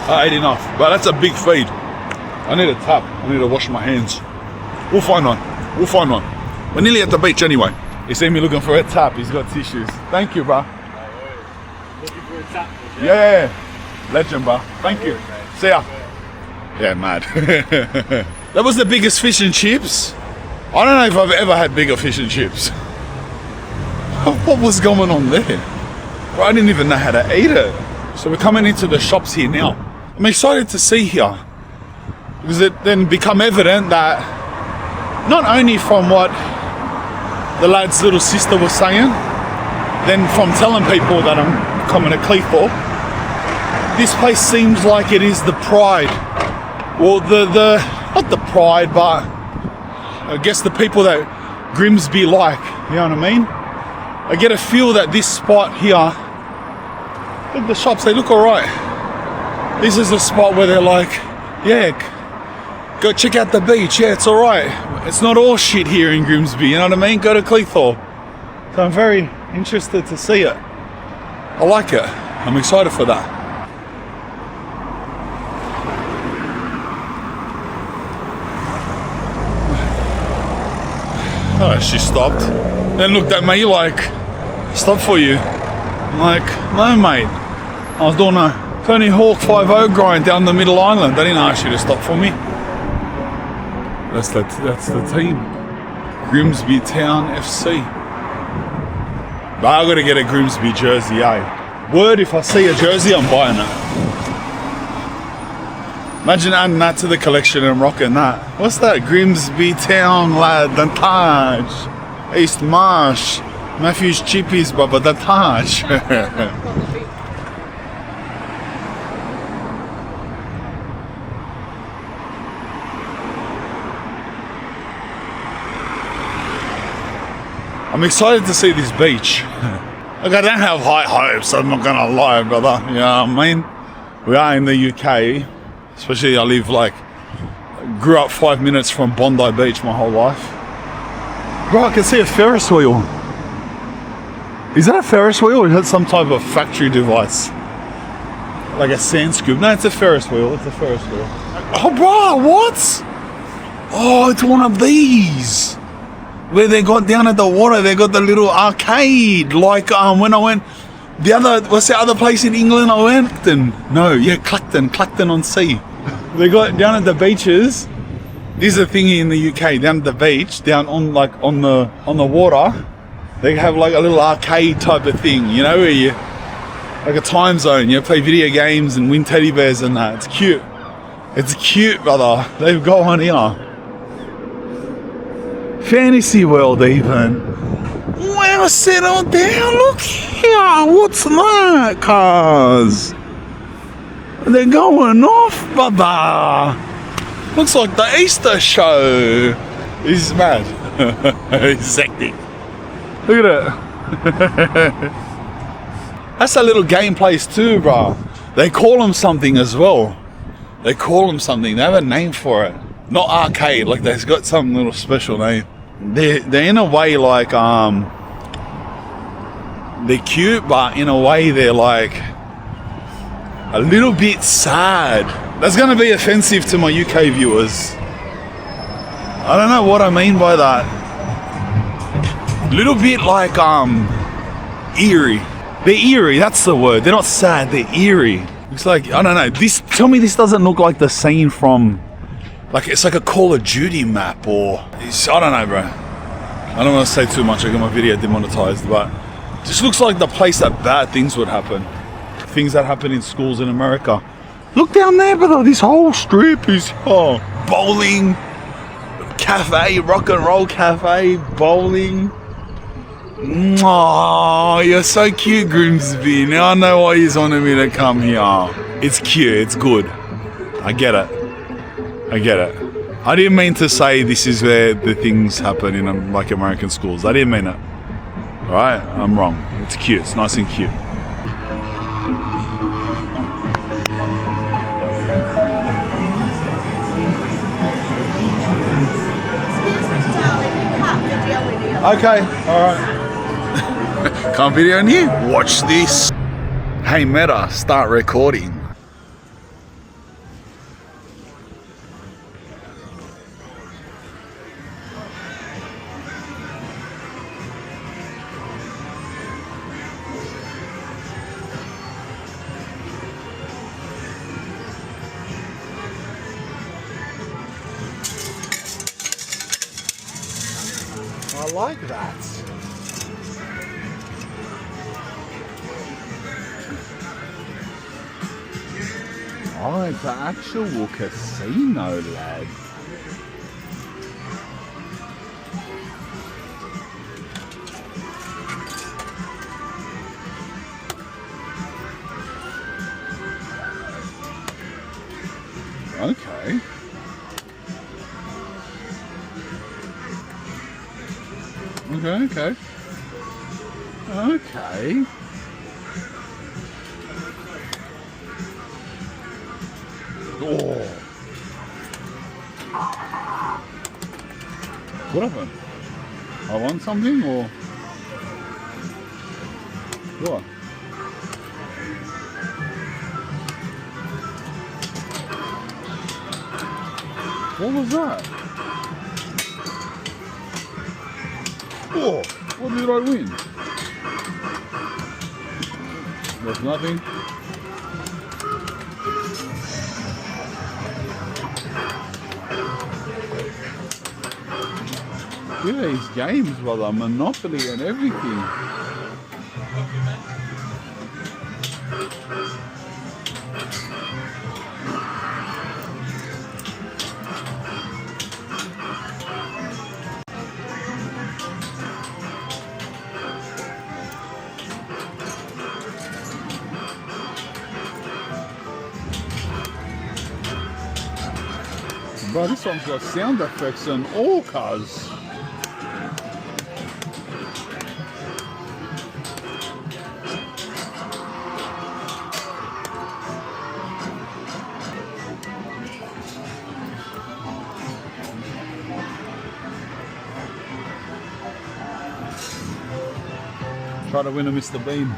I ate enough, but that's a big feed. I need a tap. I need to wash my hands. We'll find one. We're nearly at the beach anyway. He seen me looking for a tap. He's got tissues. Thank you, bro. Looking for a tap, Yeah. Legend, bro. Thank you. See ya. Yeah, mad. That was the biggest fish and chips. I don't know if I've ever had bigger fish and chips. What was going on there? Bro, I didn't even know how to eat it. So we're coming into the shops here now. I'm excited to see here, because it then become evident that not only from what the lad's little sister was saying, then from telling people that I'm coming to Cleethorpes, this place seems like it is the pride. Well, the not the pride, but I guess the people that Grimsby like, you know what I mean? I get a feel that this spot here, look, the shops, they look alright. This is a spot where they're like, yeah, go check out the beach, yeah, it's alright. It's not all shit here in Grimsby, you know what I mean? Go to Cleethorpes. So I'm very interested to see it. I like it. I'm excited for that. Oh, she stopped. Then looked at me like, stop for you. I'm like, no mate. I was doing a Tony Hawk 5-0 grind down the middle island. They didn't ask you to stop for me. That's the team. Grimsby Town FC. But I gotta get a Grimsby jersey, eh? Word, if I see a jersey, I'm buying it. Imagine adding that to the collection and rocking that. What's that? Grimsby Town, lad, the Taj. East Marsh. Matthew's Chippies, Baba, the Taj. I'm excited to see this beach. Look, I don't have high hopes, I'm not gonna lie, brother. You know what I mean? We are in the UK, especially I grew up 5 minutes from Bondi Beach my whole life. Bro, I can see a Ferris wheel. Is that a Ferris wheel or is that some type of factory device? Like a sand scoop? No, it's a Ferris wheel. It's a Ferris wheel. Oh, bro, what? Oh, it's one of these. Where they got down at the water, they got the little arcade. Like when I went, what's the other place in England I went? Clacton on Sea. They got down at the beaches. This is a thingy in the UK, down at the beach, down on the water. They have like a little arcade type of thing, you know, where you, like a time zone, you play video games and win teddy bears and that. It's cute. It's cute, brother. They've got one here. Fantasy World even. Wow, settle down, look here. What's that, cars? They're going off, brother. Looks like the Easter show. He's mad. He's hectic. Look at it. That's a little game place too, bro. They call them something as well. They call them something. They have a name for it. Not arcade, like they've got some little special name. They're in a way like they're cute, but in a way they're like a little bit sad. That's gonna be offensive to my UK viewers. I don't know what I mean by that. Little bit like eerie. They're eerie, that's the word. They're not sad, they're eerie. It's like, I don't know, tell me this doesn't look like the scene from, like it's like a Call of Duty map or, I don't know, bro. I don't want to say too much, I got my video demonetized, but it just looks like the place that bad things would happen. Things that happen in schools in America. Look down there, brother, this whole strip is bowling, cafe, rock and roll cafe, bowling. Oh, you're so cute, Grimsby. Now I know why he's wanted me to come here. It's cute, it's good. I get it. I didn't mean to say this is where the things happen in like American schools. I didn't mean it. Alright, I'm wrong. It's cute, it's nice and cute. Okay, alright. Can't video in here? Watch this. Hey Meta, start recording. I like that. Oh, it's an actual casino, lad. Okay. Okay. Oh. What happened? I won something or what? What was that? Oh, what did I win? There's nothing. Look at these games, brother. Monopoly and everything. Bro, this one's got sound effects and all cars. Try to win a Mr. Bean.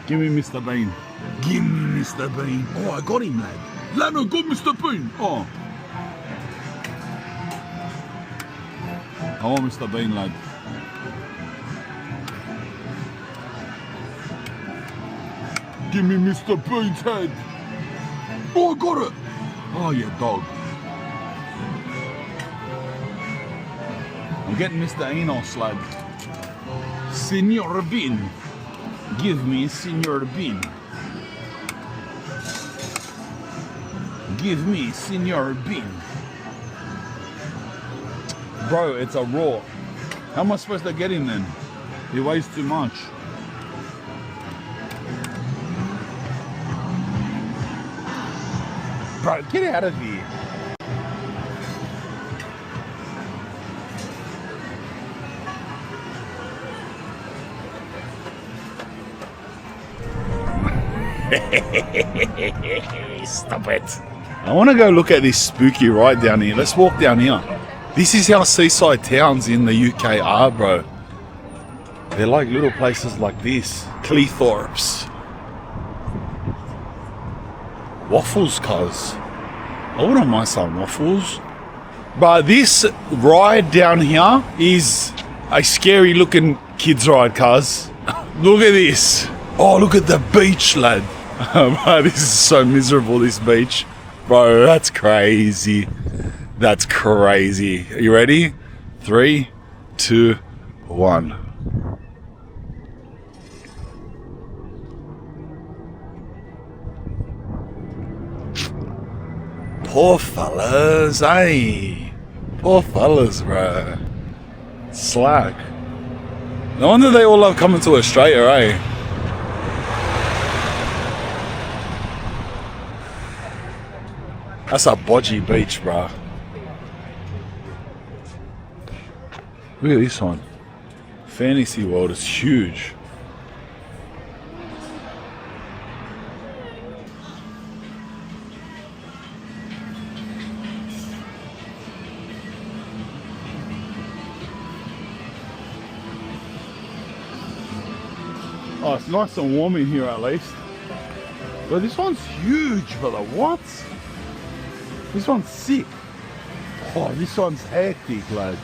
Give me Mr. Bean. Give me Mr. Bean. Oh, I got him, lad. Lad, I got Mr. Bean. Oh. I want Mr. Bean, lad. Give me Mr. Bean's head. Oh, I got it. Oh, you dog. I'm getting Mr. Enos, lad. Senor Bean. Give me Senor Bean. Give me Senor Bean. Bro, it's a raw. How am I supposed to get him then? He weighs too much. Bro, get out of here. Stop it. I want to go look at this spooky ride down here. Let's walk down here. This is how seaside towns in the UK are, bro. They're like little places like this. Cleethorpes. Waffles, cuz. I wouldn't mind some waffles. But this ride down here is a scary looking kids ride, cuz. Look at this. Oh, look at the beach, lad. Bro, this is so miserable, this beach. Bro, that's crazy. That's crazy. Are you ready? 3, 2, 1. Poor fellas, eh? Poor fellas, bro. Slack. No wonder they all love coming to Australia, eh? That's a bodgy beach, bro. Look at this one. Fantasy World is huge. Oh, it's nice and warm in here at least. But this one's huge, fella. What? This one's sick. Oh, this one's hectic, lad.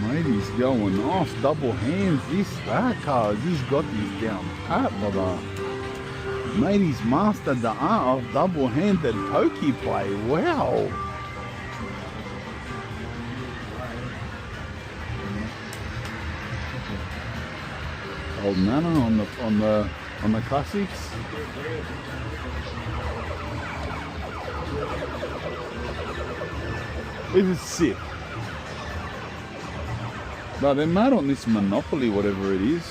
Matey's going off. Double hands. That car. He's got this down pat, brother. Matey's mastered the art of double-handed pokey play. Wow. Old Nana on the classics. This is sick. No, they're mad on this Monopoly, whatever it is.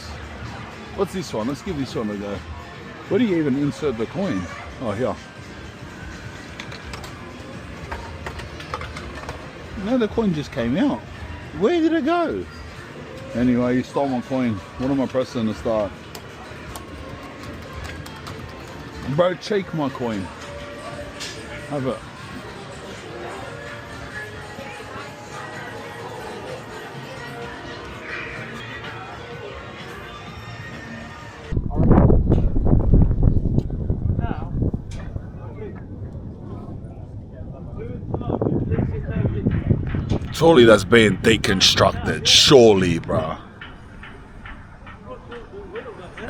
What's this one? Let's give this one a go. Where do you even insert the coin? Oh, here. No, the coin just came out. Where did it go? Anyway, you stole my coin. What am I pressing to start? Bro, cheek my coin. Have it. Surely that's being deconstructed. Surely, bro.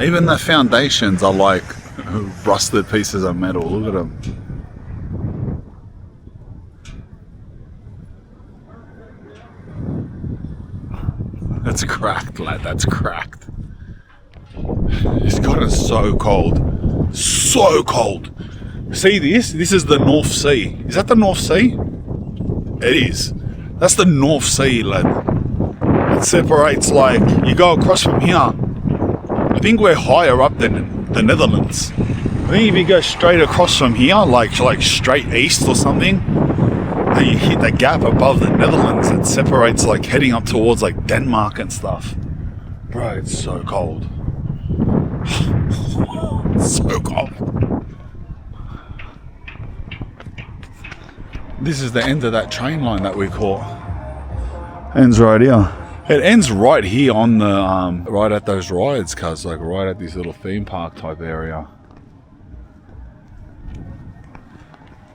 Even the foundations are like rusted pieces of metal. Look at them. That's cracked, lad. That's cracked. It's gotten so cold. So cold. See this? This is the North Sea. Is that the North Sea? It is. That's the North Sea, lad. It separates, like, you go across from here. I think we're higher up than the Netherlands. I think if you go straight across from here, like straight east or something, then you hit the gap above the Netherlands. It separates, like, heading up towards, like, Denmark and stuff. Bro, it's so cold. So cold. This is the end of that train line that we caught. Ends right here. It ends right here on the right at those rides, cuz like right at this little theme park type area.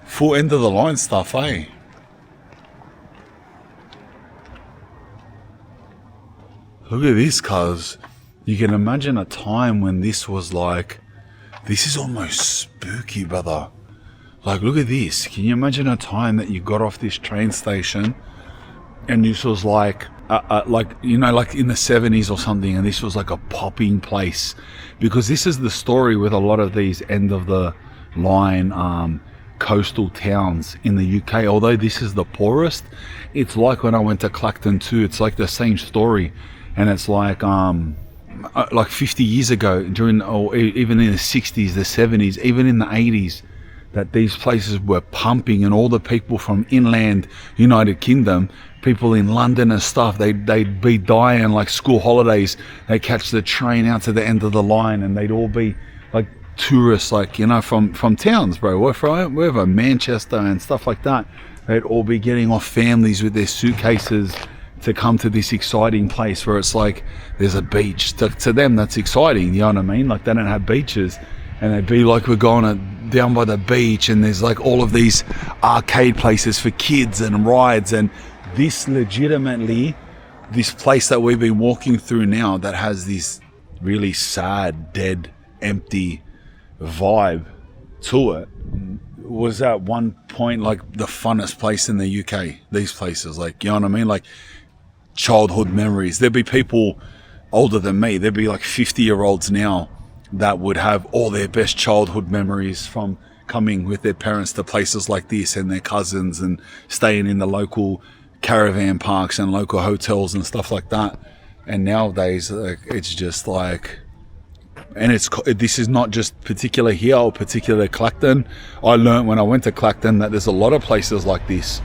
Full end of the line stuff, eh? Look at this, cuz you can imagine a time when this was like, this is almost spooky, brother. Like, look at this. Can you imagine a time that you got off this train station and this was like you know, like in the 70s or something, and this was like a popping place? Because this is the story with a lot of these end of the line coastal towns in the UK. Although this is the poorest, it's like when I went to Clacton too. It's like the same story, and it's like 50 years ago, during, or even in the 60s, the 70s, even in the 80s, that these places were pumping, and all the people from inland United Kingdom, people in London and stuff, they'd be dying like school holidays. They catch the train out to the end of the line, and they'd all be like tourists, like, you know, from towns, bro, wherever, Manchester and stuff like that. They'd all be getting off families with their suitcases to come to this exciting place where it's like there's a beach. To them, that's exciting, you know what I mean? Like, they don't have beaches, and they'd be like, we're going down by the beach, and there's like all of these arcade places for kids and rides. And this legitimately, this place that we've been walking through now, that has this really sad, dead, empty vibe to it, was at one point like the funnest place in the UK. These places, like, you know what I mean? Like, childhood memories. There'd be people older than me, there'd be like 50-year-olds now that would have all their best childhood memories from coming with their parents to places like this, and their cousins, and staying in the local caravan parks and local hotels and stuff like that. And nowadays, like, it's just like, and this is not just particular here or particular Clacton. I learned when I went to Clacton that there's a lot of places like this,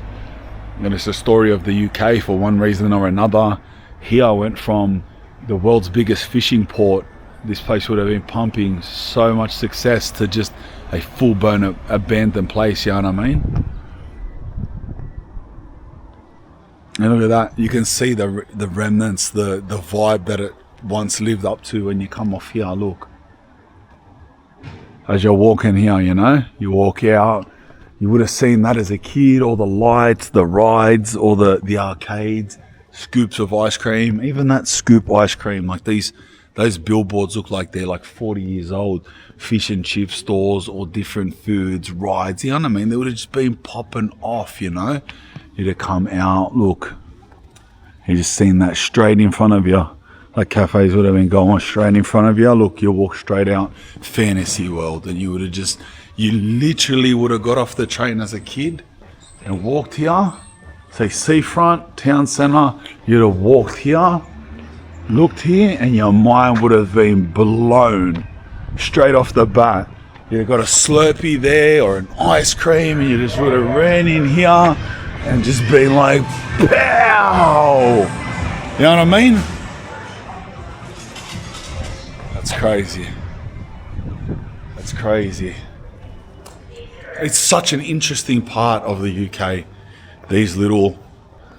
and it's a story of the UK for one reason or another. Here I went from the world's biggest fishing port, this place would have been pumping so much success, to just a full-blown abandoned place, you know what I mean? And look at that, you can see the remnants, the vibe that it once lived up to when you come off here. Look, as you're walking here, you know, you walk out, you would have seen that as a kid, all the lights, the rides, all the arcades, scoops of ice cream, even that scoop ice cream, like those billboards look like they're like 40 years old. Fish and chip stores, or different foods, rides, you know what I mean? They would have just been popping off, you know? You'd have come out, look, you just seen that straight in front of you. Like, cafes would have been going straight in front of you. Look, you walk straight out, fantasy world, and you would have just, you literally would have got off the train as a kid and walked here, say seafront, town centre, you'd have walked here, looked here, and your mind would have been blown straight off the bat. You'd have got a Slurpee there or an ice cream, and you just would have ran in here and just been like, pow! You know what I mean? That's crazy. That's crazy. It's such an interesting part of the UK. These little,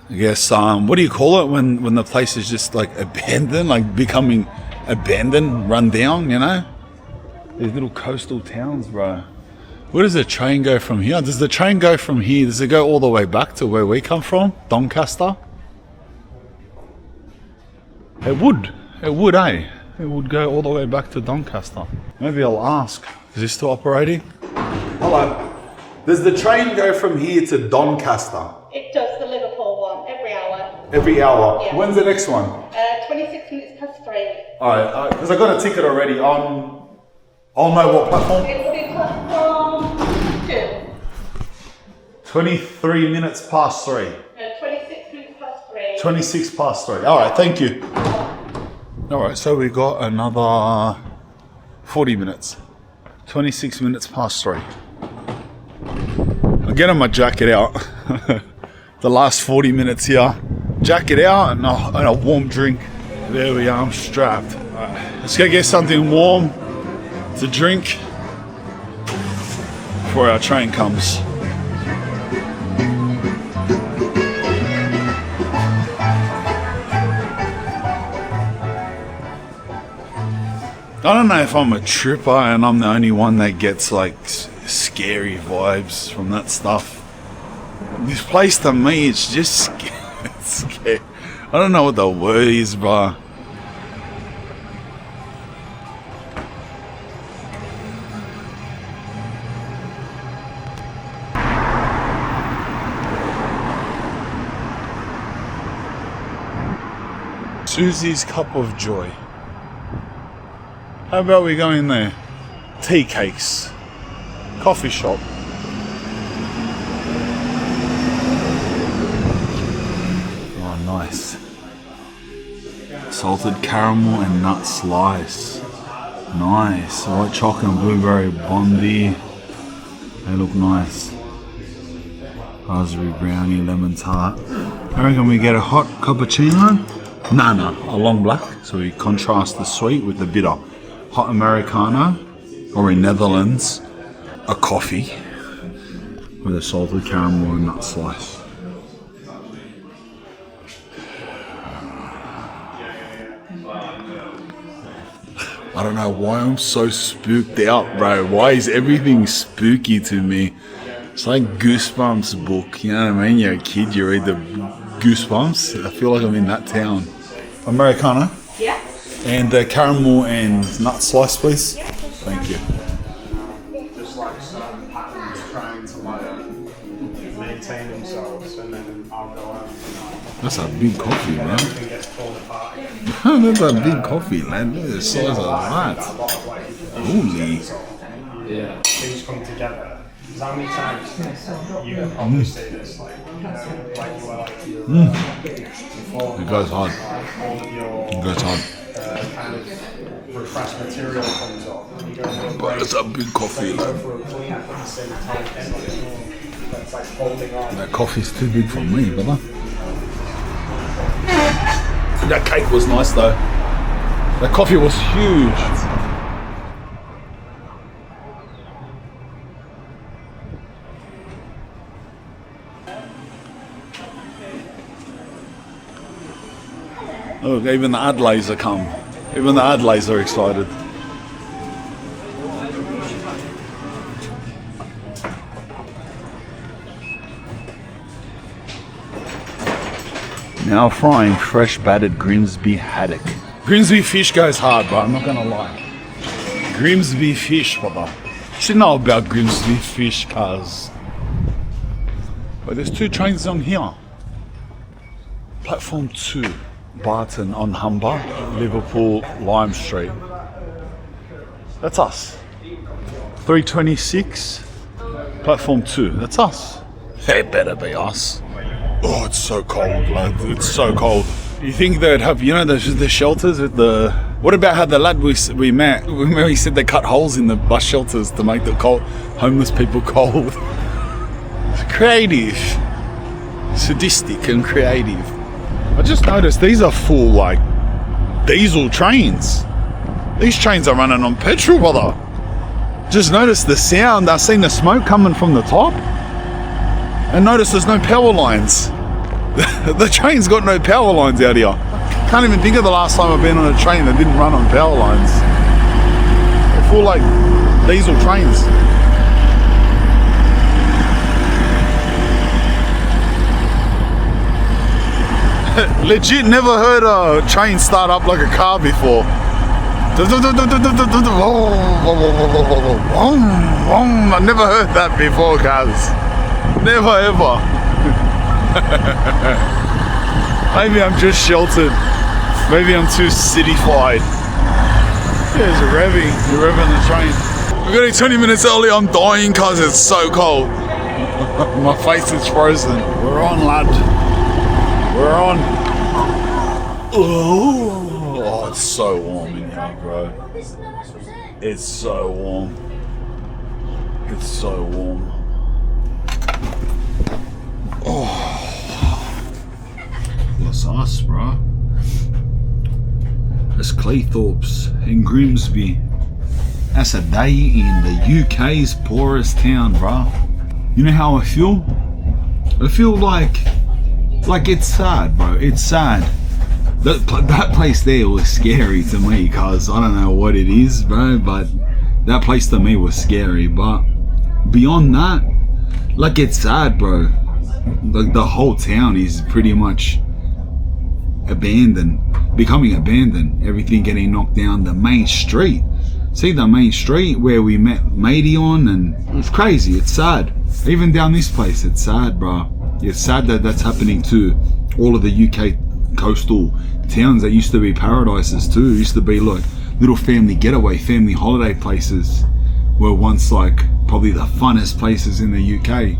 I guess, what do you call it when the place is just like abandoned, like becoming abandoned, run down, you know? These little coastal towns, bro. Where does the train go from here? Does the train go from here? Does it go all the way back to where we come from? Doncaster? It would, eh? It would go all the way back to Doncaster. Maybe I'll ask. Is this still operating? Hello. Does the train go from here to Doncaster? It does, the Liverpool one, every hour. Every hour? Yeah. When's the next one? 26 minutes past 3. Alright, because I got a ticket already on, I'll know what platform? It will be platform 2. 23 minutes past 3. 26 minutes past 3. 26 past 3. Alright, thank you. Alright, so we got another 40 minutes. 26 minutes past 3. I'm getting my jacket out. The last 40 minutes here. Jacket out and a warm drink. There we are, I'm strapped. Alright. let's go get something warm to drink before our train comes. I don't know if I'm a tripper and I'm the only one that gets like scary vibes from that stuff. This place to me, it's just scary. I don't know what the word is, bro. Susie's Cup of Joy. How about we go in there? Tea cakes. Coffee shop. Oh, nice. Salted caramel and nut slice. Nice. White chocolate and blueberry bondi. They look nice. Raspberry brownie, lemon tart. I reckon we get a hot cappuccino. No, a long black. So we contrast the sweet with the bitter. Hot Americano, or in Netherlands, a coffee with a salted caramel and nut slice. I don't know why I'm so spooked out, bro. Why is everything spooky to me? It's like Goosebumps book, you know what I mean? You're a kid, you read the Goosebumps. I feel like I'm in that town. Americano? Yeah. And the caramel and nut slice, please. Yeah. Thank you. Just like certain patterns trying to like maintain themselves, and then I'll go out. That's a big coffee, man. Everything gets pulled apart. That's a big coffee, man. Look at the size of that. Holy. Yeah. Things come together. Because how many times you can probably say this, like you were like It goes hard. all of your It goes hard. kind of refresh material comes up. You go for a But break, it's a big coffee, you go man. for a clean at the same time. It's like holding on. That coffee's too big for me, brother. That cake was nice, though. That coffee was huge. Look, even the Adelays are come. Even the Adelays are excited. Now frying fresh battered Grimsby haddock. Grimsby fish goes hard, bro. I'm not gonna lie. Grimsby fish, brother. You should know about Grimsby fish, cuz. But there's two trains on here. Platform 2. Barton on Humber, Liverpool, Lime Street. That's us. 326, platform 2. That's us. It better be us. Oh, it's so cold, lad. It's so cold. You think they'd have, you know, the shelters with the... What about how the lad we met, remember he said they cut holes in the bus shelters to make the cold, homeless people cold. It's creative. Sadistic and creative. I just noticed these are full, like, diesel trains. These trains are running on petrol, brother. Just notice the sound. I've seen the smoke coming from the top. And notice there's no power lines. The train's got no power lines out here. Can't even think of the last time I've been on a train that didn't run on power lines. They're full, like, diesel trains. Legit never heard a train start up like a car before. I never heard that before, guys. Never ever. Maybe I'm just sheltered. Maybe I'm too cityfied. There's a revving. You're revving the train. We're getting 20 minutes early. I'm dying because it's so cold. My face is frozen. We're on, lad. We're on. Oh, it's so warm in here, bro. It's so warm. It's so warm. Oh, that's us, bro. Let's Poorest, Cleethorpes and Grimsby. That's a day in the UK's poorest town, bruh. You know how I feel? I feel like it's sad, bro. It's sad. That place there was scary to me, cause I don't know what it is, bro, but that place to me was scary. But beyond that, like, it's sad, bro. Like, the whole town is pretty much abandoned, becoming abandoned. Everything getting knocked down. The main street, see the main street where we met Matey on, and it's crazy. It's sad. Even down this place, it's sad, bro. It's sad that that's happening to all of the UK coastal towns that used to be paradises too. Used to be like little family getaway, family holiday places, were once like probably the funnest places in the UK.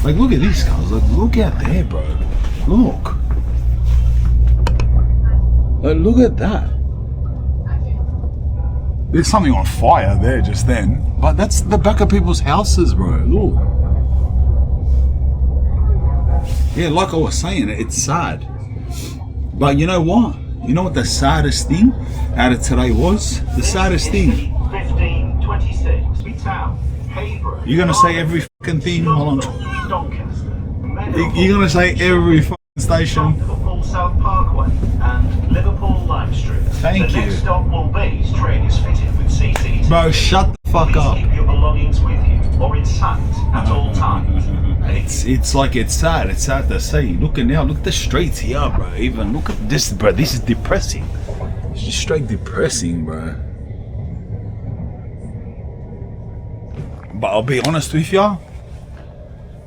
Like, look at this, guys. Like, look out there, bro. Look. Like, look at that. There's something on fire there just then, but that's the back of people's houses, bro. Look. Yeah, like I was saying, it's sad. But you know what? You know what the saddest thing out of today was? The saddest thing. 1526. You're gonna say every fucking thing while I'm You're gonna say every fucking station. Liverpool South Parkway and Liverpool Lime Street. Thank you. The next stop will be train is fitted with CCTV. Bro, shut the fuck up. Keep your belongings with you or in sight at all times. It's like, it's sad. It's sad to see. Look at now. Look at the streets here, bro. Even look at this, bro. This is depressing. It's just straight depressing, bro. But I'll be honest with you.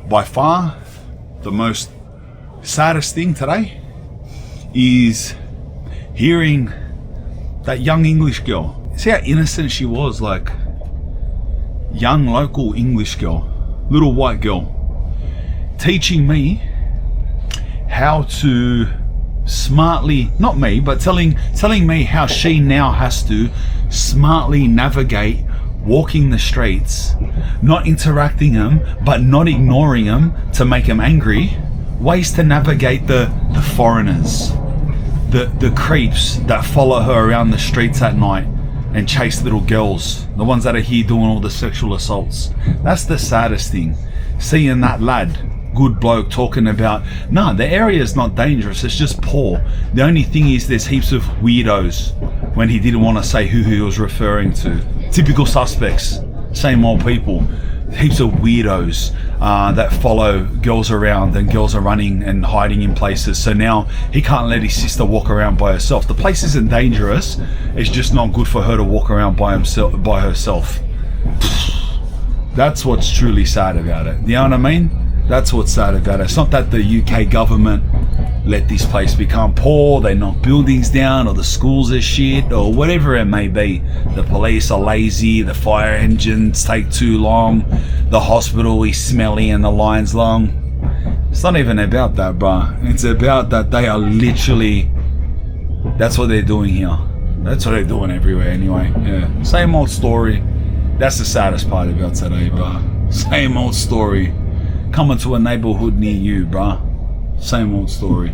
By far, the most saddest thing today is hearing that young English girl. See how innocent she was, like young local English girl, little white girl, teaching me how to smartly, not me, but telling me how she now has to smartly navigate walking the streets, not interacting them, but not ignoring them to make them angry. Ways to navigate the foreigners, the creeps that follow her around the streets at night and chase little girls, the ones that are here doing all the sexual assaults. That's the saddest thing. Seeing that lad, good bloke, talking about, no, the area is not dangerous, it's just poor. The only thing is there's heaps of weirdos, when he didn't want to say who he was referring to. Typical suspects, same old people. Heaps of weirdos that follow girls around, and girls are running and hiding in places. So now he can't let his sister walk around by herself. The place isn't dangerous, it's just not good for her to walk around by herself. That's what's truly sad about it. You know what I mean? That's what's sad about it. It's not that the UK government let this place become poor, they knock buildings down, or the schools are shit, or whatever it may be. The police are lazy, the fire engines take too long, the hospital is smelly and the line's long. It's not even about that, bro. It's about that they are literally, that's what they're doing here. That's what they're doing everywhere anyway. Yeah, same old story. That's the saddest part about today, bro. Same old story. Coming to a neighborhood near you, bruh. Same old story.